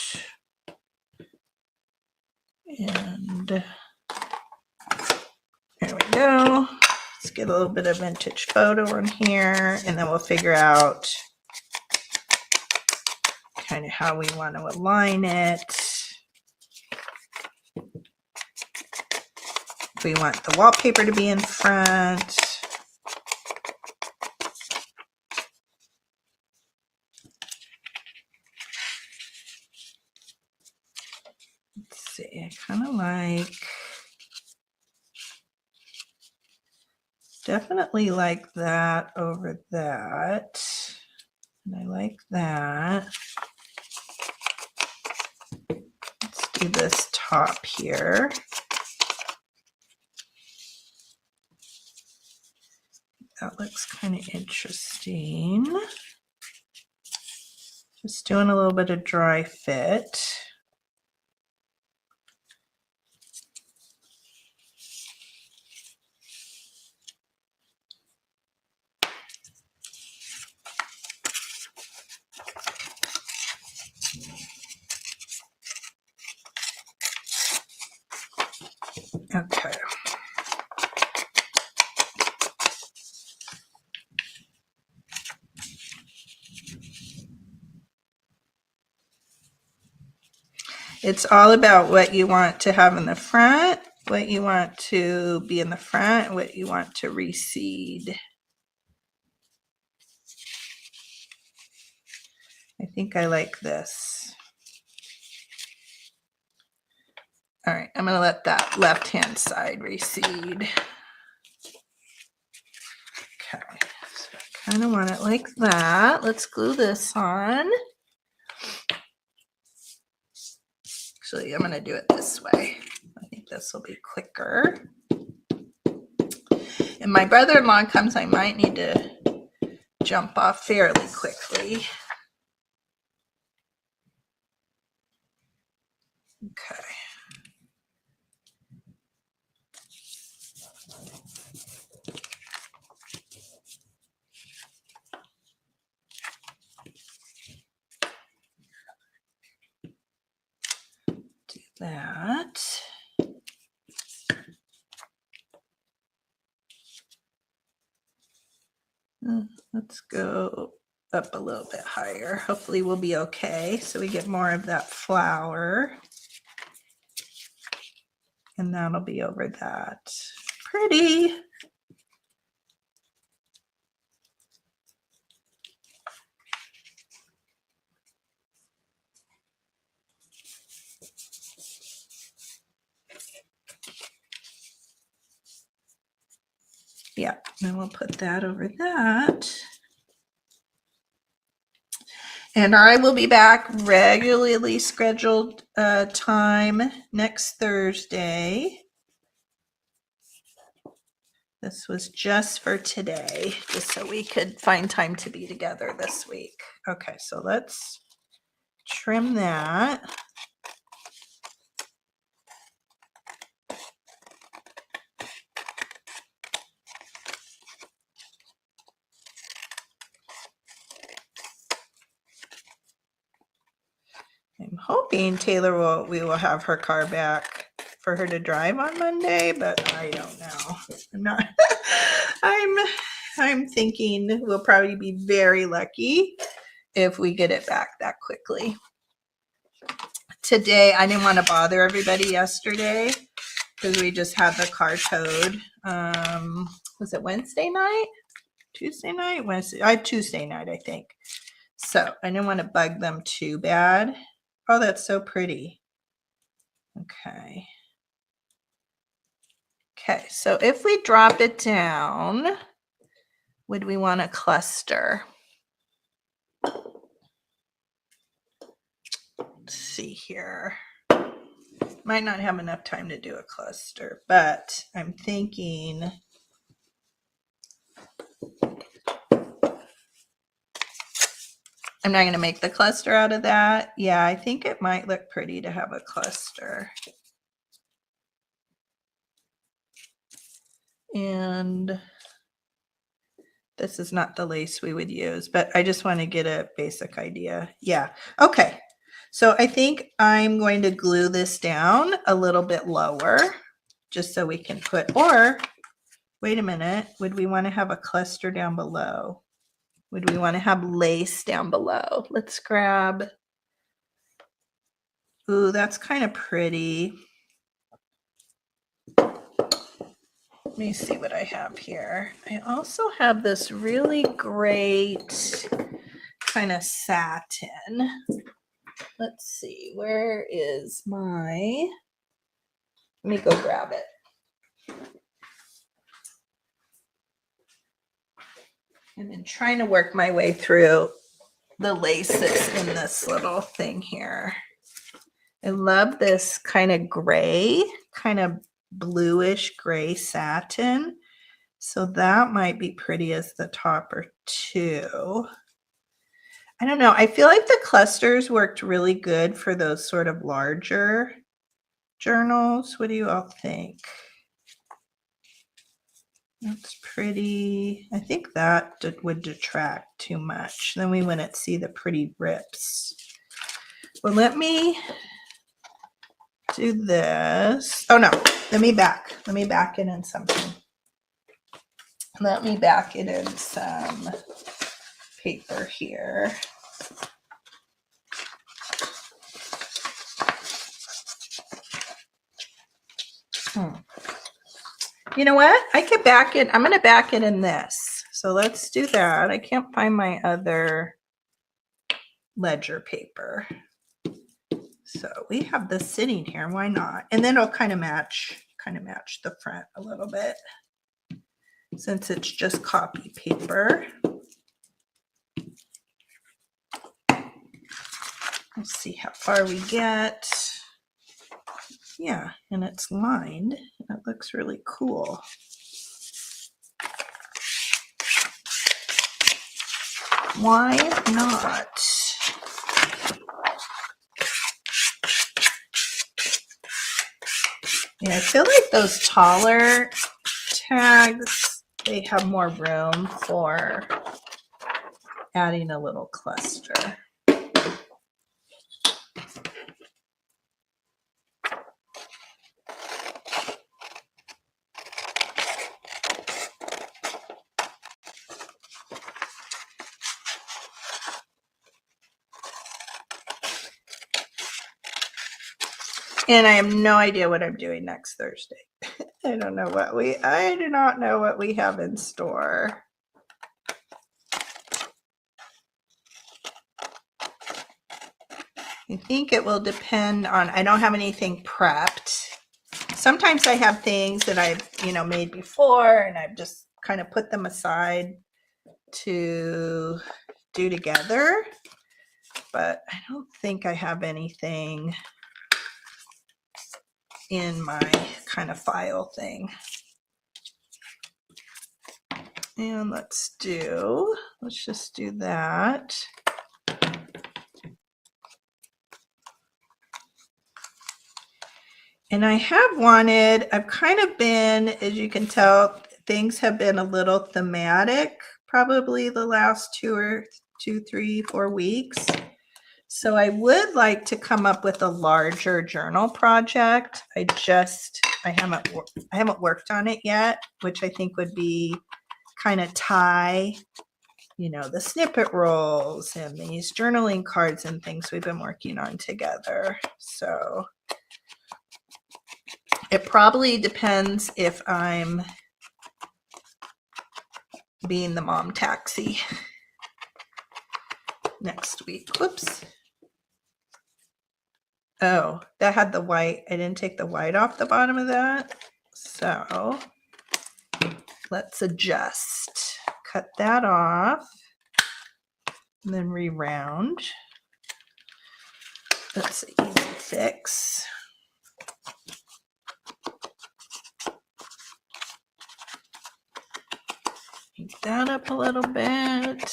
and there we go. Let's get a little bit of vintage photo in here, and then we'll figure out kind of how we want to align it. We want the wallpaper to be in front. Let's see, I kind of like, definitely like that over that. And I like that. Let's do this top here. That looks kind of interesting. Just doing a little bit of dry fit. Okay. It's all about what you want to have in the front, what you want to be in the front, what you want to recede. I think I like this. All right, I'm going to let that left-hand side recede. Okay, so I kind of want it like that. Let's glue this on. Actually, I'm going to do it this way. I think this will be quicker. If my brother-in-law comes, I might need to jump off fairly quickly. Okay. Do that. Let's go up a little bit higher. Hopefully we'll be okay. So we get more of that flower. And that'll be over that. Pretty. Yeah, and we'll put that over that. And I will be back regularly scheduled time next Thursday. This was just for today, just so we could find time to be together this week. Okay, so let's trim that. I'm hoping we will have her car back for her to drive on Monday, but I don't know. I'm not. I'm thinking we'll probably be very lucky if we get it back that quickly. today. I didn't want to bother everybody yesterday because we just had the car towed. Was it Wednesday night? Tuesday night? Wednesday? Tuesday night, I think. So I didn't want to bug them too bad. Oh, that's so pretty. Okay. Okay, so if we drop it down, would we want a cluster? Let's see here. Might not have enough time to do a cluster, but I'm thinking I'm not going to make the cluster out of that. Yeah, I think it might look pretty to have a cluster. And this is not the lace we would use, but I just want to get a basic idea. Yeah. Okay. So I think I'm going to glue this down a little bit lower just so we can put, or wait a minute, would we want to have a cluster down below? Would we want to have lace down below? Let's grab, ooh, that's kind of pretty. Let me see what I have here. I also have this really great kind of satin. Let's see, where is my, let me go grab it. I've been trying to work my way through the laces in this little thing here. I love this kind of gray, kind of bluish gray satin. So that might be pretty as the topper too. I don't know. I feel like the clusters worked really good for those sort of larger journals. What do you all think? That's pretty. I think that would detract too much. Then we wouldn't see the pretty rips. Well, let me do this. Oh no, let me back it in something. Let me back it in some paper here. You know what? I could back it. I'm going to back it in this. So let's do that. I can't find my other ledger paper. So we have this sitting here. Why not? And then it'll kind of match the front a little bit since it's just copy paper. Let's see how far we get. Yeah, and it's lined. That looks really cool. Why not? Yeah, I feel like those taller tags, they have more room for adding a little cluster. And I have no idea what I'm doing next Thursday. I do not know what we have in store. I think it will depend on, I don't have anything prepped. Sometimes I have things that I've, made before and I've just kind of put them aside to do together. But I don't think I have anything in my kind of file thing. And let's just do that. And I have wanted, I've kind of been, as you can tell, things have been a little thematic, probably the last 2, 3, 4 weeks. So I would like to come up with a larger journal project. I haven't worked on it yet, which I think would be kind of tie you know, the snippet rolls and these journaling cards and things we've been working on together. So it probably depends if I'm being the mom taxi next week. Whoops. Oh, that had the white. I didn't take the white off the bottom of that. So let's adjust. Cut that off and then re-round. That's an easy fix. Make that up a little bit.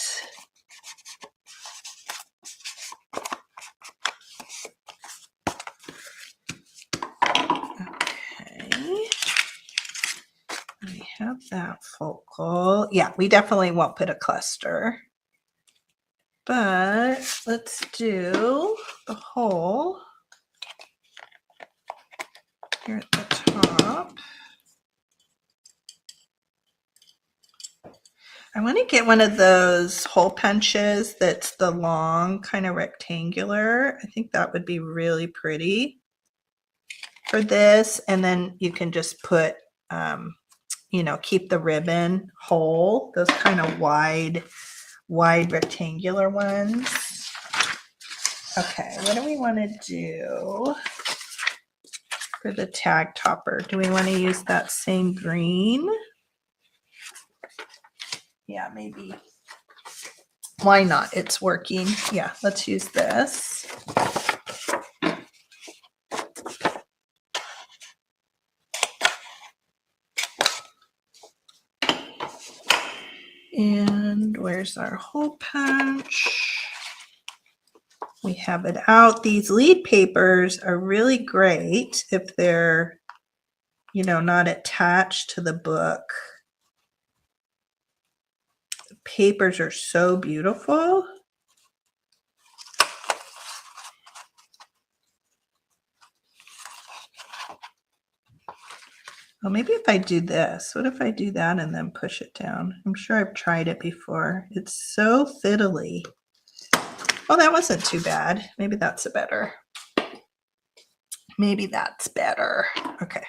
We have that focal. Yeah, we definitely won't put a cluster. But let's do the hole here at the top. I want to get one of those hole punches that's the long kind of rectangular. I think that would be really pretty for this. And then you can just put, you know, keep the ribbon whole, those kind of wide rectangular ones. Okay, what do we want to do for the tag topper? Do we want to use that same green? Yeah, maybe. Why not? It's working. Yeah, let's use this. And where's our hole punch? We have it out. These lead papers are really great if they're, you know, not attached to the book. The papers are so beautiful. Well, maybe if I do this, what if I do that and then push it down? I'm sure I've tried it before. It's so fiddly. Oh, that wasn't too bad. Maybe that's a better. Maybe that's better. Okay.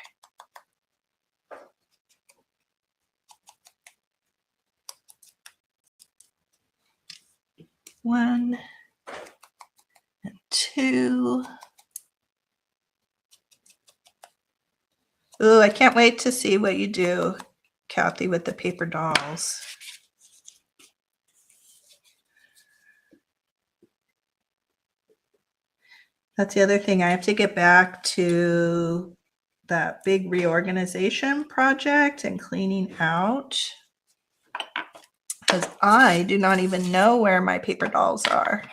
One and two. Oh, I can't wait to see what you do, Kathy, with the paper dolls. That's the other thing. I have to get back to that big reorganization project and cleaning out, because I do not even know where my paper dolls are.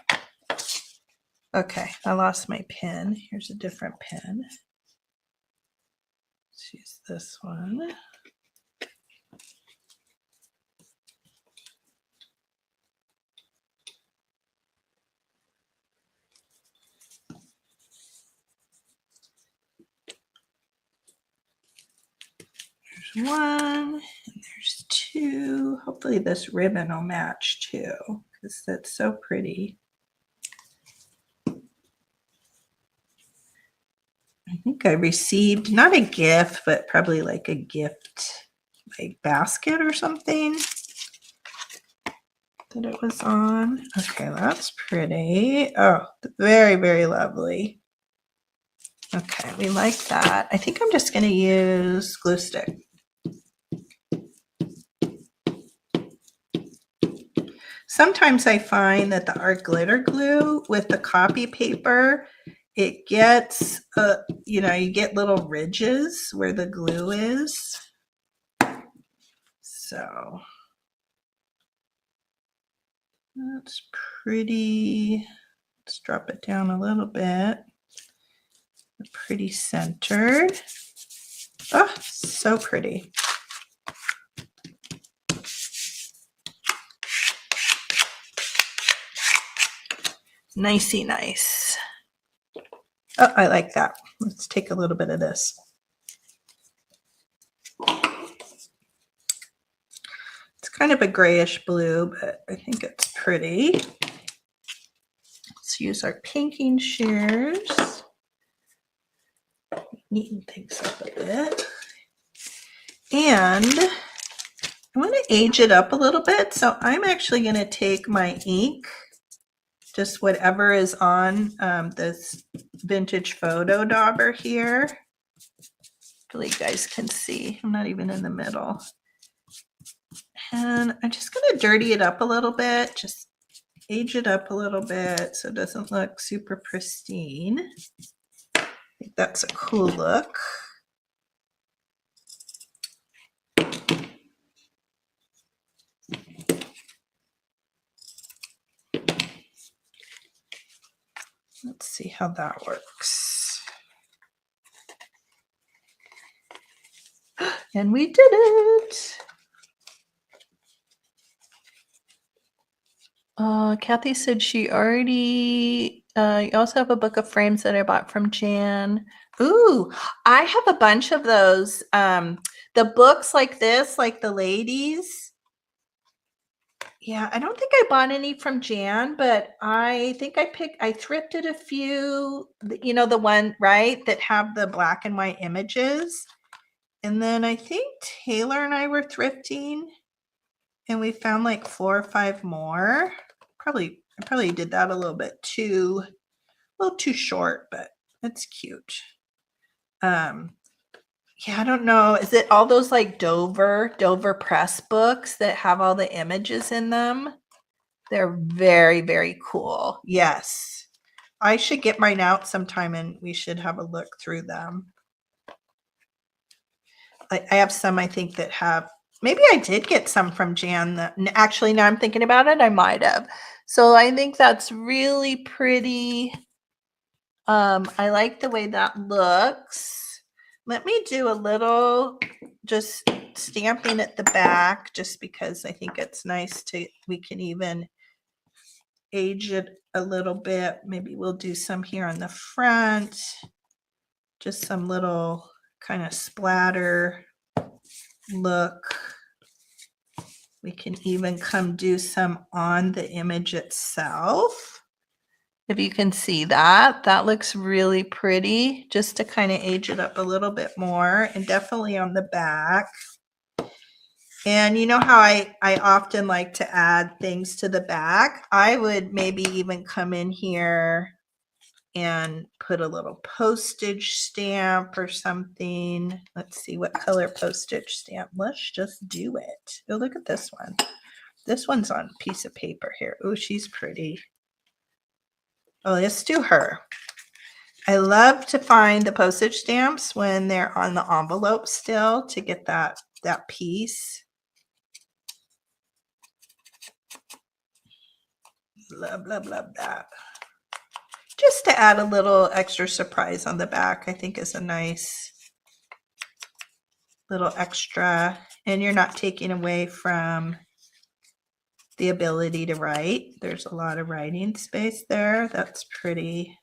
Okay, I lost my pen. Here's a different pen. Let's use this one. There's one, and there's two. Hopefully this ribbon will match too, because that's so pretty. I think I received not a gift, but probably like a gift, like basket or something that it was on. Okay, that's pretty. Oh, very, very lovely. Okay, we like that. I think I'm just going to use glue stick. Sometimes I find that the art glitter glue with the copy paper, it gets, you know, you get little ridges where the glue is. So that's pretty. Let's drop it down a little bit. Pretty centered. Oh, so pretty. Nicey nice. Oh, I like that. Let's take a little bit of this. It's kind of a grayish blue, but I think it's pretty. Let's use our painting shears. Neaten things up a bit. And I want to age it up a little bit. So I'm actually going to take my ink, just whatever is on this vintage photo dauber here. Hopefully you guys can see. I'm not even in the middle. And I'm just going to dirty it up a little bit. Just age it up a little bit so it doesn't look super pristine. I think that's a cool look. Let's see how that works. And we did it. Kathy said she already, you also have a book of frames that I bought from Jan. Ooh, I have a bunch of those. The books like this, like the ladies. Yeah, I don't think I bought any from Jan, but I think I thrifted a few, you know, the one, right, that have the black and white images. And then I think Taylor and I were thrifting and we found like 4 or 5 more. I probably did that a little too short, but it's cute. Yeah, I don't know. Is it all those like Dover press books that have all the images in them? They're very, very cool. Yes. I should get mine out sometime and we should have a look through them. I have some, I think, that have, maybe I did get some from Jan. Actually, now I'm thinking about it, I might have. So I think that's really pretty. I like the way that looks. Let me do a little just stamping at the back just because I think it's nice we can even age it a little bit. Maybe we'll do some here on the front. Just some little kind of splatter look. We can even come do some on the image itself. If you can see that, that looks really pretty, just to kind of age it up a little bit more, and definitely on the back. And you know how I often like to add things to the back? I would maybe even come in here and put a little postage stamp or something. Let's see, what color postage stamp? Let's just do it. Oh, look at this one. This one's on a piece of paper here. Oh, she's pretty. Oh, let's do her. I love to find the postage stamps when they're on the envelope still to get that piece. Love, love, love that. Just to add a little extra surprise on the back, I think is a nice little extra. And you're not taking away from the ability to write. There's a lot of writing space there. That's pretty.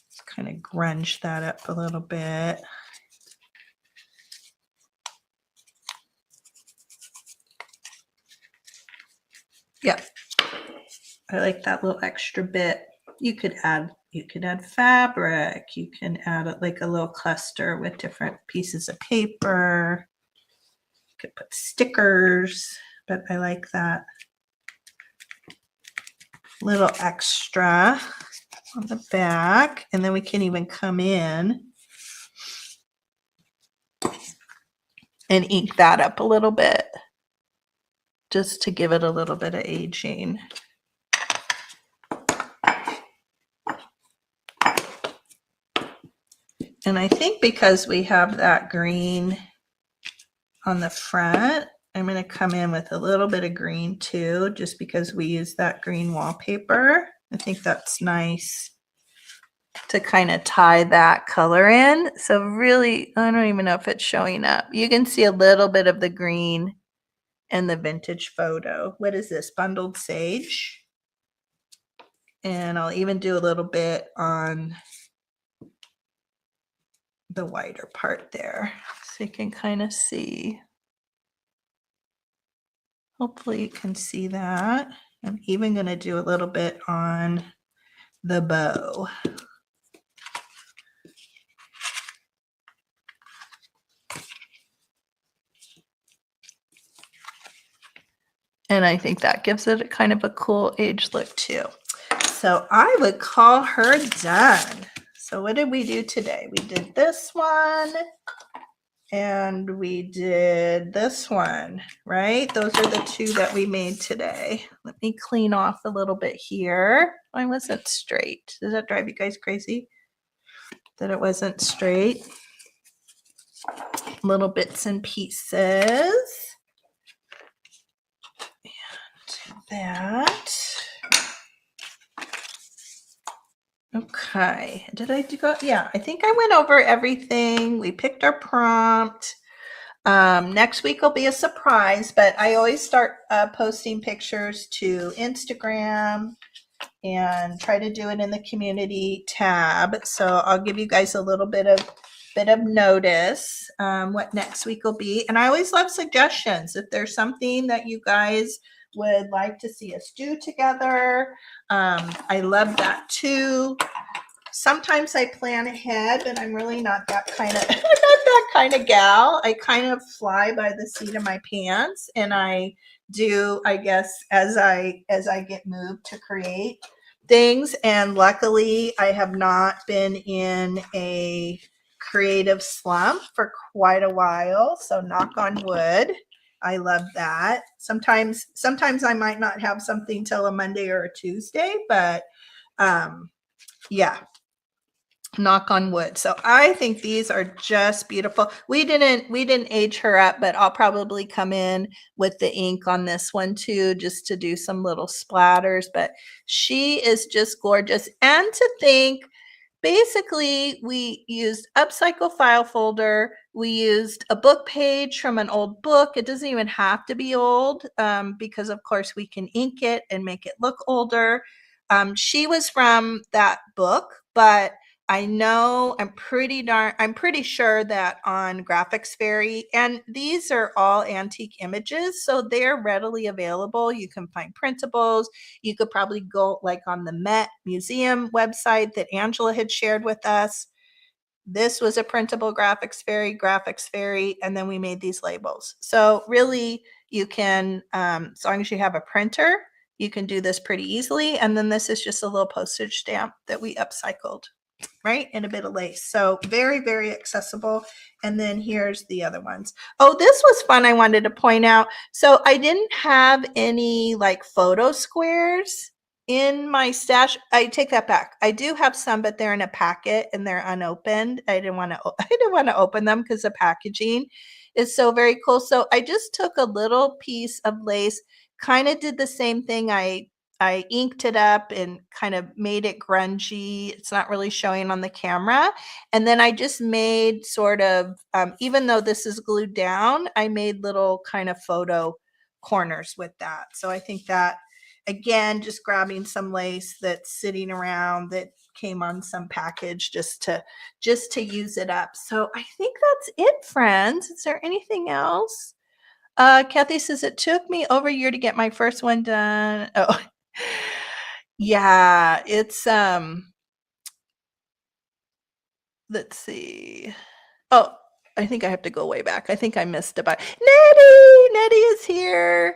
Let's kind of grunge that up a little bit. Yeah, I like that little extra bit. You could add fabric. You can add like a little cluster with different pieces of paper. Could put stickers, but I like that little extra on the back. And then we can even come in and ink that up a little bit just to give it a little bit of aging. And I think because we have that green on the front, I'm going to come in with a little bit of green too, just because we use that green wallpaper. I think that's nice to kind of tie that color in. So really, I don't even know if it's showing up. You can see a little bit of the green in the vintage photo. What is this? Bundled sage. And I'll even do a little bit on the whiter part there. So you can kind of see. Hopefully you can see that. I'm even going to do a little bit on the bow. And I think that gives it a kind of a cool age look too. So I would call her done. So what did we do today? We did this one and we did this one, right? Those are the two that we made today. Let me clean off a little bit here. Why wasn't straight? Does that drive you guys crazy that it wasn't straight? Little bits and pieces. And that. Okay, did I go? Yeah, I think I went over everything. We picked our prompt. Next week will be a surprise, but I always start posting pictures to Instagram and try to do it in the community tab. So I'll give you guys a little bit of notice what next week will be. And I always love suggestions. If there's something that you guys would like to see us do together, I love that too. Sometimes I plan ahead, but I'm really not that kind of not that kind of gal. I kind of fly by the seat of my pants, and I do, I guess, as I get moved to create things. And luckily, I have not been in a creative slump for quite a while. So knock on wood. I love that. Sometimes I might not have something till a Monday or a Tuesday, but yeah, knock on wood. So I think these are just beautiful. We didn't age her up, but I'll probably come in with the ink on this one too, just to do some little splatters. But she is just gorgeous. And to think, basically, we used upcycle file folder. We used a book page from an old book. It doesn't even have to be old because, of course, we can ink it and make it look older. She was from that book, but I know I'm pretty sure that on Graphics Fairy, and these are all antique images, so they're readily available. You can find printables. You could probably go like on the Met Museum website that Angela had shared with us. This was a printable Graphics Fairy, and then we made these labels. So really, you can, as long as you have a printer, you can do this pretty easily. And then this is just a little postage stamp that we upcycled, right? And a bit of lace. So very, very accessible. And then here's the other ones. Oh, this was fun. I wanted to point out. So I didn't have any like photo squares in my stash. I take that back. I do have some, but they're in a packet and they're unopened. I didn't want to open them because the packaging is so very cool. So I just took a little piece of lace, kind of did the same thing. I inked it up and kind of made it grungy. It's not really showing on the camera. And then I just made sort of, even though this is glued down, I made little kind of photo corners with that. So I think that, again, just grabbing some lace that's sitting around that came on some package just to use it up. So I think that's it, friends. Is there anything else? Kathy says it took me over a year to get my first one done. Oh, yeah, it's let's see. Oh, I think I have to go way back. I think I missed about Nettie is here.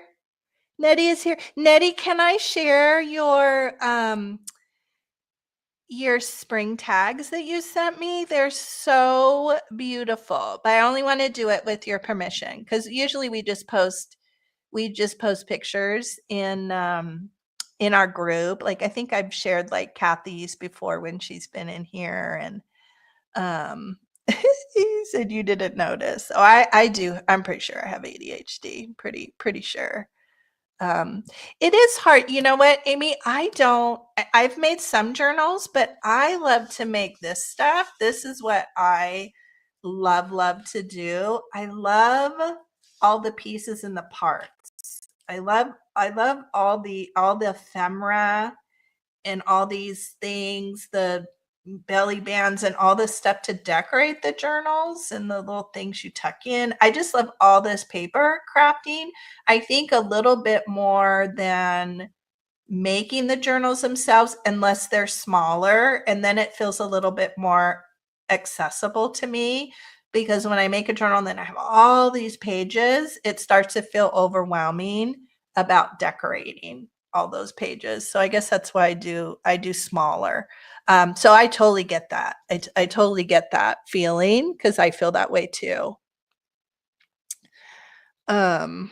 Nettie is here. Nettie, can I share your spring tags that you sent me? They're so beautiful. But I only want to do it with your permission because usually we just post pictures in our group. Like I think I've shared like Kathy's before when she's been in here, and you said you didn't notice. Oh, I do. I'm pretty sure I have ADHD. Pretty sure. It is hard. You know what, Amy? I've made some journals, but I love to make this stuff. This is what I love to do. I love all the pieces and the parts. I love all the ephemera and all these things, the belly bands and all this stuff to decorate the journals and the little things you tuck in. I just love all this paper crafting. I think a little bit more than making the journals themselves, unless they're smaller, and then it feels a little bit more accessible to me, because when I make a journal and then I have all these pages, it starts to feel overwhelming about decorating all those pages. So I guess that's why I do smaller. So I totally get that. I totally get that feeling, because I feel that way too. Um,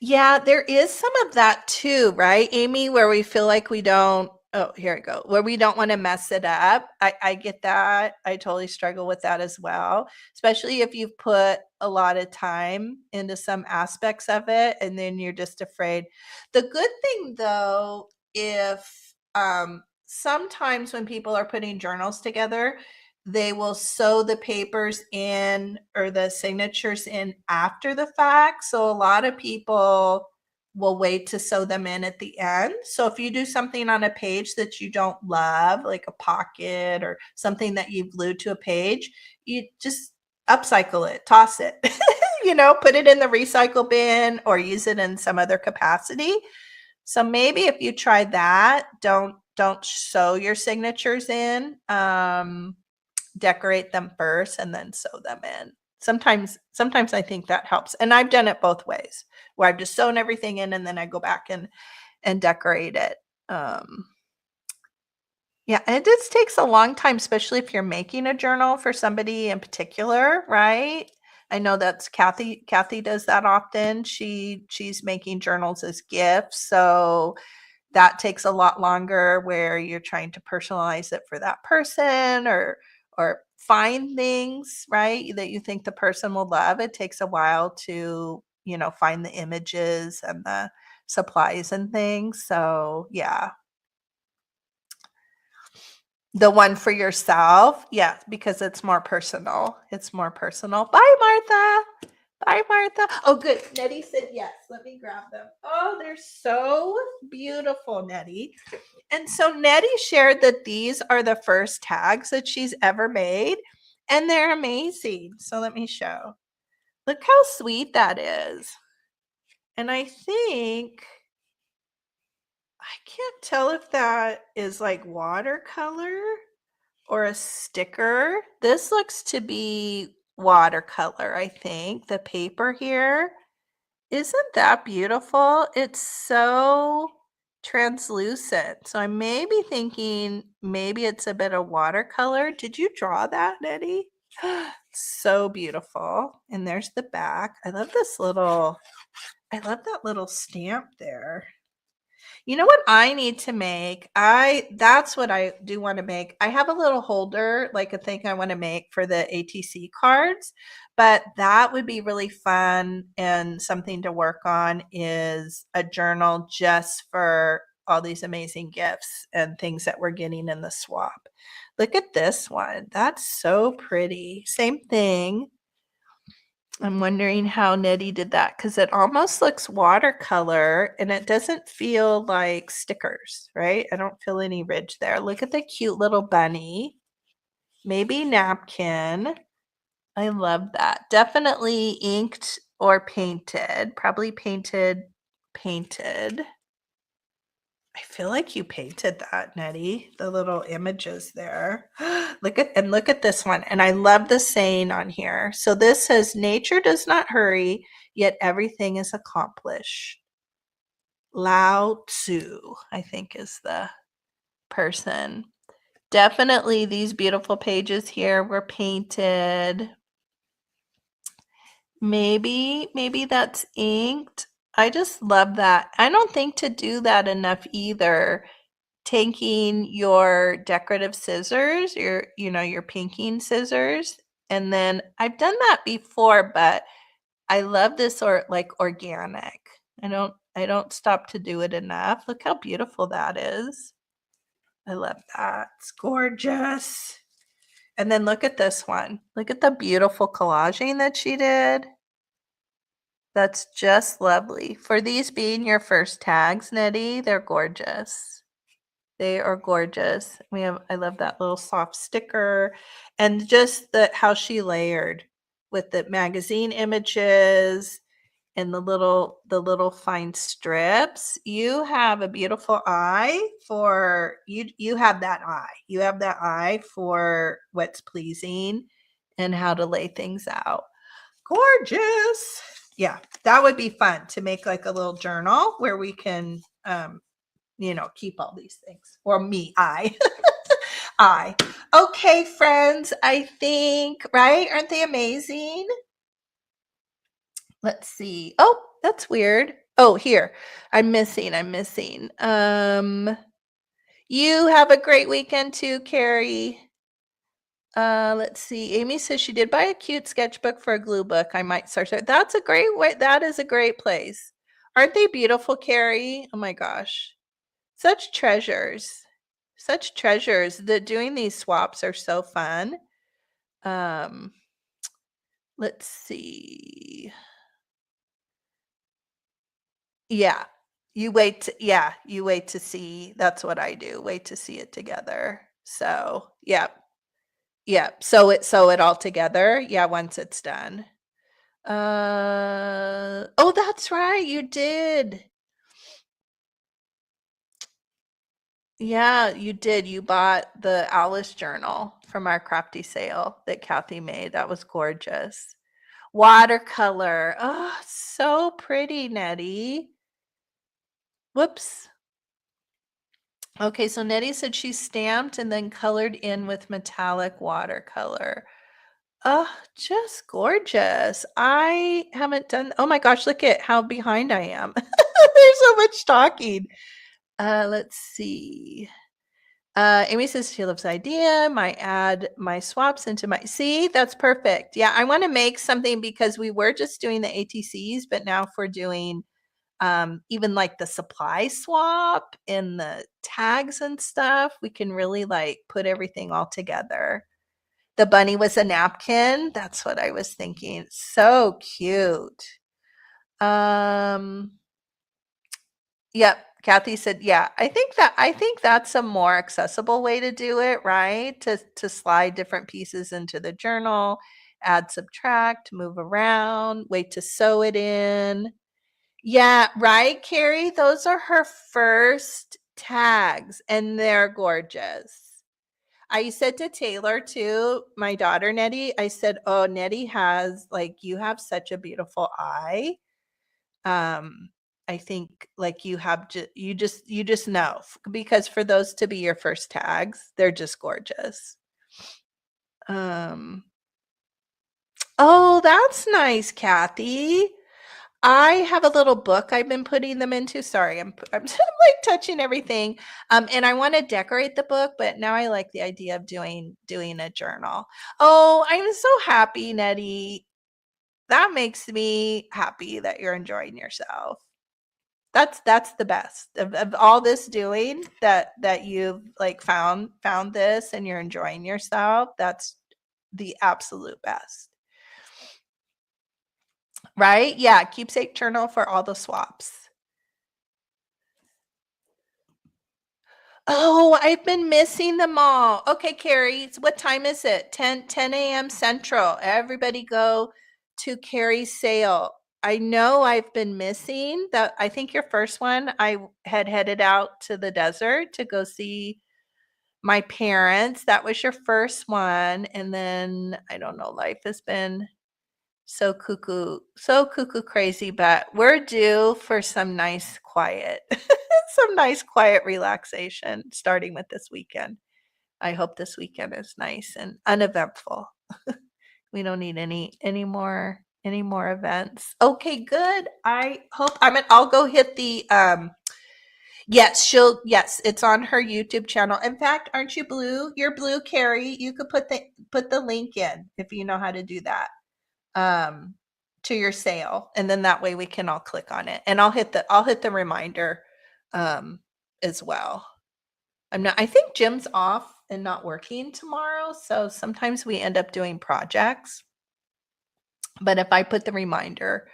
Yeah, there is some of that too, right, Amy, where we feel like we don't, oh, here we go, where we don't want to mess it up. I get that. I totally struggle with that as well, especially if you've put a lot of time into some aspects of it and then you're just afraid. The good thing though, if sometimes when people are putting journals together, they will sew the papers in or the signatures in after the fact. So a lot of people will wait to sew them in at the end. So if you do something on a page that you don't love, like a pocket or something that you've glued to a page, you just upcycle it, toss it, put it in the recycle bin or use it in some other capacity. So maybe if you try that, don't sew your signatures in. Decorate them first and then sew them in. Sometimes I think that helps. And I've done it both ways, where I've just sewn everything in and then I go back and decorate it. Yeah, it just takes a long time, especially if you're making a journal for somebody in particular, right? I know that's Kathy. Kathy does that often. She's making journals as gifts. So that takes a lot longer, where you're trying to personalize it for that person or find things, right, that you think the person will love. It takes a while to, find the images and the supplies and things. So, yeah. The one for yourself, yeah, because it's more personal. It's more personal. Bye, Martha. Bye, Martha. Oh, good. Nettie said yes. Let me grab them. Oh, they're so beautiful, Nettie. And so Nettie shared that these are the first tags that she's ever made, and they're amazing. So let me show. Look how sweet that is. And I think, I can't tell if that is like watercolor or a sticker. This looks to be watercolor, I think. The paper here. Isn't that beautiful? It's so translucent. So I may be thinking maybe it's a bit of watercolor. Did you draw that, Nettie? So beautiful. And there's the back. I love that little stamp there. You know what I need to make? That's what I do want to make. I have a little holder, like a thing I want to make for the ATC cards, but that would be really fun, and something to work on is a journal just for all these amazing gifts and things that we're getting in the swap. Look at this one. That's so pretty. Same thing. I'm wondering how Nettie did that, because it almost looks watercolor and it doesn't feel like stickers, right? I don't feel any ridge there. Look at the cute little bunny. Maybe napkin. I love that. Definitely inked or painted. Probably painted. I feel like you painted that, Nettie, the little images there. Look at this one. And I love the saying on here. So this says, nature does not hurry, yet everything is accomplished. Lao Tzu, I think, is the person. Definitely these beautiful pages here were painted. Maybe that's inked. I just love that. I don't think to do that enough either. Taking your decorative scissors, your pinking scissors, and then I've done that before, but I love this organic. I don't stop to do it enough. Look how beautiful that is. I love that. It's gorgeous. And then look at this one. Look at the beautiful collaging that she did. That's just lovely. For these being your first tags, Nettie, they're gorgeous. They are gorgeous. I love that little soft sticker and just how she layered with the magazine images and the little fine strips. You have a beautiful eye for you have that eye. You have that eye for what's pleasing and how to lay things out. Gorgeous. Yeah, that would be fun to make like a little journal where we can keep all these things. Or me, I. Okay, friends, I think, right? Aren't they amazing? Let's see. Oh, that's weird. Oh, here. I'm missing. You have a great weekend too, Carrie. Let's see. Amy says she did buy a cute sketchbook for a glue book. I might start there. That's a great way. That is a great place. Aren't they beautiful, Carrie? Oh my gosh. Such treasures. Such treasures. Doing these swaps are so fun. Let's see. Yeah. You wait to see. That's what I do. Wait to see it together. So, yeah. Yeah. Sew it all together. Yeah, once it's done. Oh, that's right. You did. Yeah, you did. You bought the Alice journal from our crafty sale that Kathy made. That was gorgeous. Watercolor. Oh, so pretty, Nettie. Whoops. Okay, so Nettie said she stamped and then colored in with metallic watercolor. Oh, just gorgeous. I haven't done, oh my gosh, look at how behind I am. There's so much talking. Let's see. Amy says she loves the idea. Might add my swaps into my, see, that's perfect. Yeah, I want to make something because we were just doing the ATCs, but now if we're doing even like the supply swap and the tags and stuff, we can really like put everything all together. The bunny was a napkin. That's what I was thinking. So cute. Yep. Kathy said, yeah, I think that's a more accessible way to do it, right? To slide different pieces into the journal, add, subtract, move around, wait to sew it in. Yeah, right, Carrie? Those are her first tags, and they're gorgeous. I said to Taylor too, my daughter Nettie, I said, "Oh, Nettie has like you have such a beautiful eye." I think like you just know because for those to be your first tags, they're just gorgeous. Um, oh, that's nice, Kathy. I have a little book I've been putting them into. Sorry, I'm like touching everything. And I want to decorate the book, but now I like the idea of doing a journal. Oh, I'm so happy, Nettie. That makes me happy that you're enjoying yourself. That's the best of all this doing that you've like found this and you're enjoying yourself. That's the absolute best. Right? Yeah, keepsake journal for all the swaps. Oh, I've been missing them all. Okay, Carrie, what time is it? 10 a.m. Central. Everybody go to Carrie's sale. I know I've been missing that. I think your first one, I had headed out to the desert to go see my parents. That was your first one. And then I don't know, life has been so cuckoo crazy, but we're due for some nice quiet, some nice quiet relaxation starting with this weekend. I hope this weekend is nice and uneventful. We don't need any more events. Okay, good. I hope I'll go hit the yes, it's on her YouTube channel. In fact, aren't you blue? You're blue, Carrie. You could put the link in if you know how to do that. To your sale, and then that way we can all click on it, and I'll hit the reminder as well. I think Jim's off and not working tomorrow, so sometimes we end up doing projects, but if I put the reminder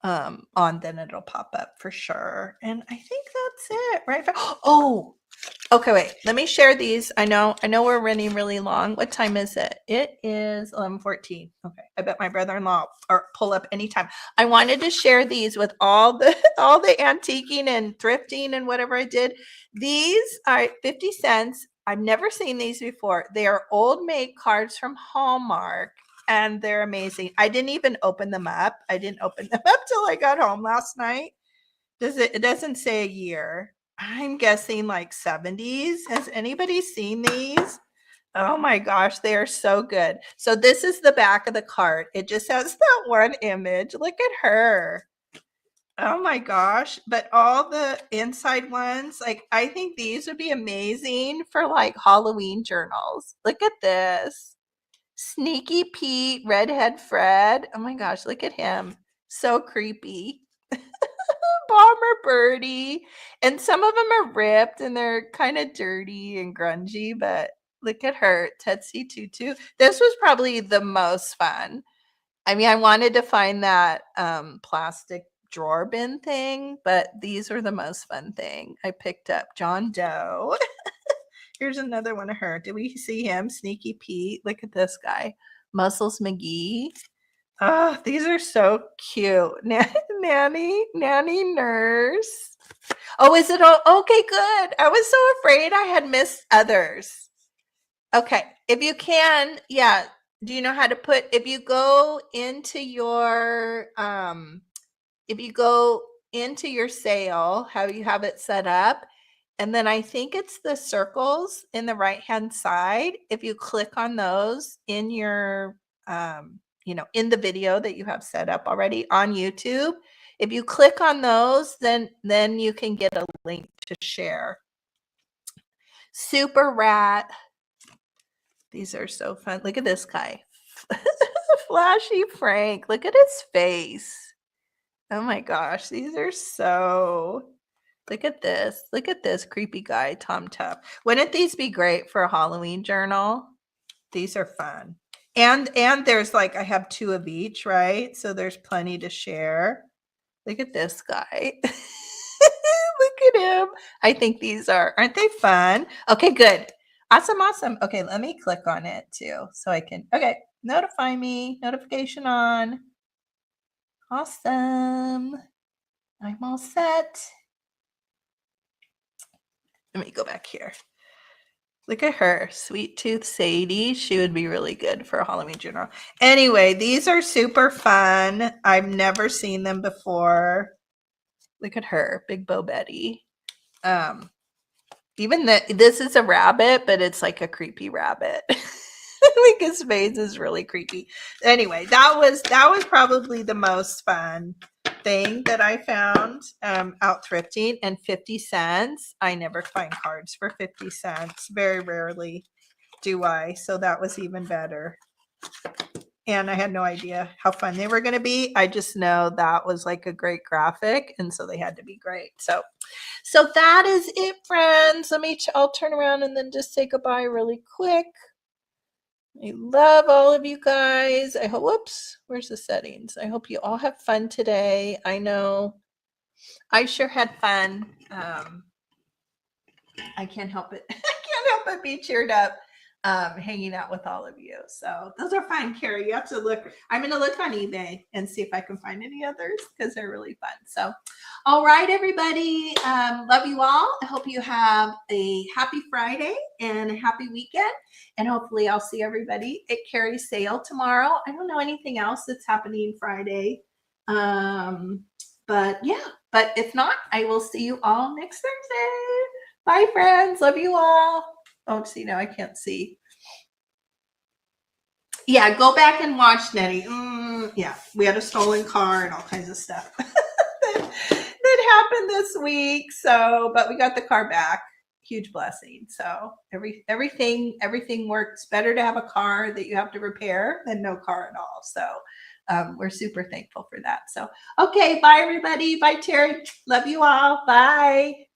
on, then it'll pop up for sure. And I think that's it, right? Oh, Okay, wait, let me share these. I know we're running really long. What time is it? It is 11:14. Okay, I bet my brother-in-law or pull up anytime. I wanted to share these with all the all the antiquing and thrifting and whatever I did. These are 50 cents. I've never seen these before. They are old make cards from Hallmark, and they're amazing. I didn't even open them up. I didn't open them up till I got home last night. It doesn't say a year. I'm guessing like 70s. Has anybody seen these? Oh my gosh, they are so good. So this is the back of the card. It just has that one image. Look at her. Oh my gosh. But all the inside ones, like I think these would be amazing for like Halloween journals. Look at this. Sneaky Pete, Redhead Fred. Oh my gosh, look at him. So creepy. Bomber Birdie. And some of them are ripped and they're kind of dirty and grungy, but look at her, Tetsi Tutu. This was probably the most fun. I mean, I wanted to find that plastic drawer bin thing, but these were the most fun thing. I picked up John Doe. Here's another one of her. Did we see him? Sneaky Pete. Look at this guy. Muscles McGee. Oh, these are so cute. Nanny nurse. Oh, is it all okay? Good. I was so afraid I had missed others. Okay, if you can, yeah. Do you know how to put? If you go into your sale, how you have it set up, and then I think it's the circles in the right hand side. If you click on those in your in the video that you have set up already on YouTube, if you click on those, then you can get a link to share. Super Rat. These are so fun. Look at this guy. Flashy Frank. Look at his face. Oh my gosh. These are so... Look at this. Look at this creepy guy, Tom Tuff. Wouldn't these be great for a Halloween journal? These are fun. And there's like, I have 2 of each, right? So there's plenty to share. Look at this guy. Look at him. I think these aren't they fun? Okay, good. Awesome. Okay, let me click on it too. So I can, okay, notify me, notification on. Awesome. I'm all set. Let me go back here. Look at her, Sweet Tooth Sadie. She would be really good for a Halloween journal. Anyway, these are super fun. I've never seen them before. Look at her, Big Bo Betty. Even this is a rabbit, but it's like a creepy rabbit. Like his face is really creepy. Anyway, that was probably the most fun thing that I found out thrifting. And 50 cents. I never find cards for 50 cents. Very rarely do I. So that was even better. And I had no idea how fun they were going to be. I just know that was like a great graphic. And so they had to be great. So that is it, friends. I'll turn around and then just say goodbye really quick. I love all of you guys. I hope, whoops, where's the settings? I hope you all have fun today. I know I sure had fun. I can't help it. I can't help but be cheered up hanging out with all of you. So those are fun, Carrie. You have to look. I'm going to look on eBay and see if I can find any others because they're really fun. So, all right, everybody. Love you all. I hope you have a happy Friday and a happy weekend. And hopefully I'll see everybody at Carrie's sale tomorrow. I don't know anything else that's happening Friday. But yeah, but if not, I will see you all next Thursday. Bye, friends. Love you all. Oh, see, now I can't see. Yeah, go back and watch, Nettie. Yeah, we had a stolen car and all kinds of stuff that happened this week. So, but we got the car back. Huge blessing. So everything works. Better to have a car that you have to repair than no car at all. So we're super thankful for that. So, okay, bye, everybody. Bye, Terry. Love you all. Bye.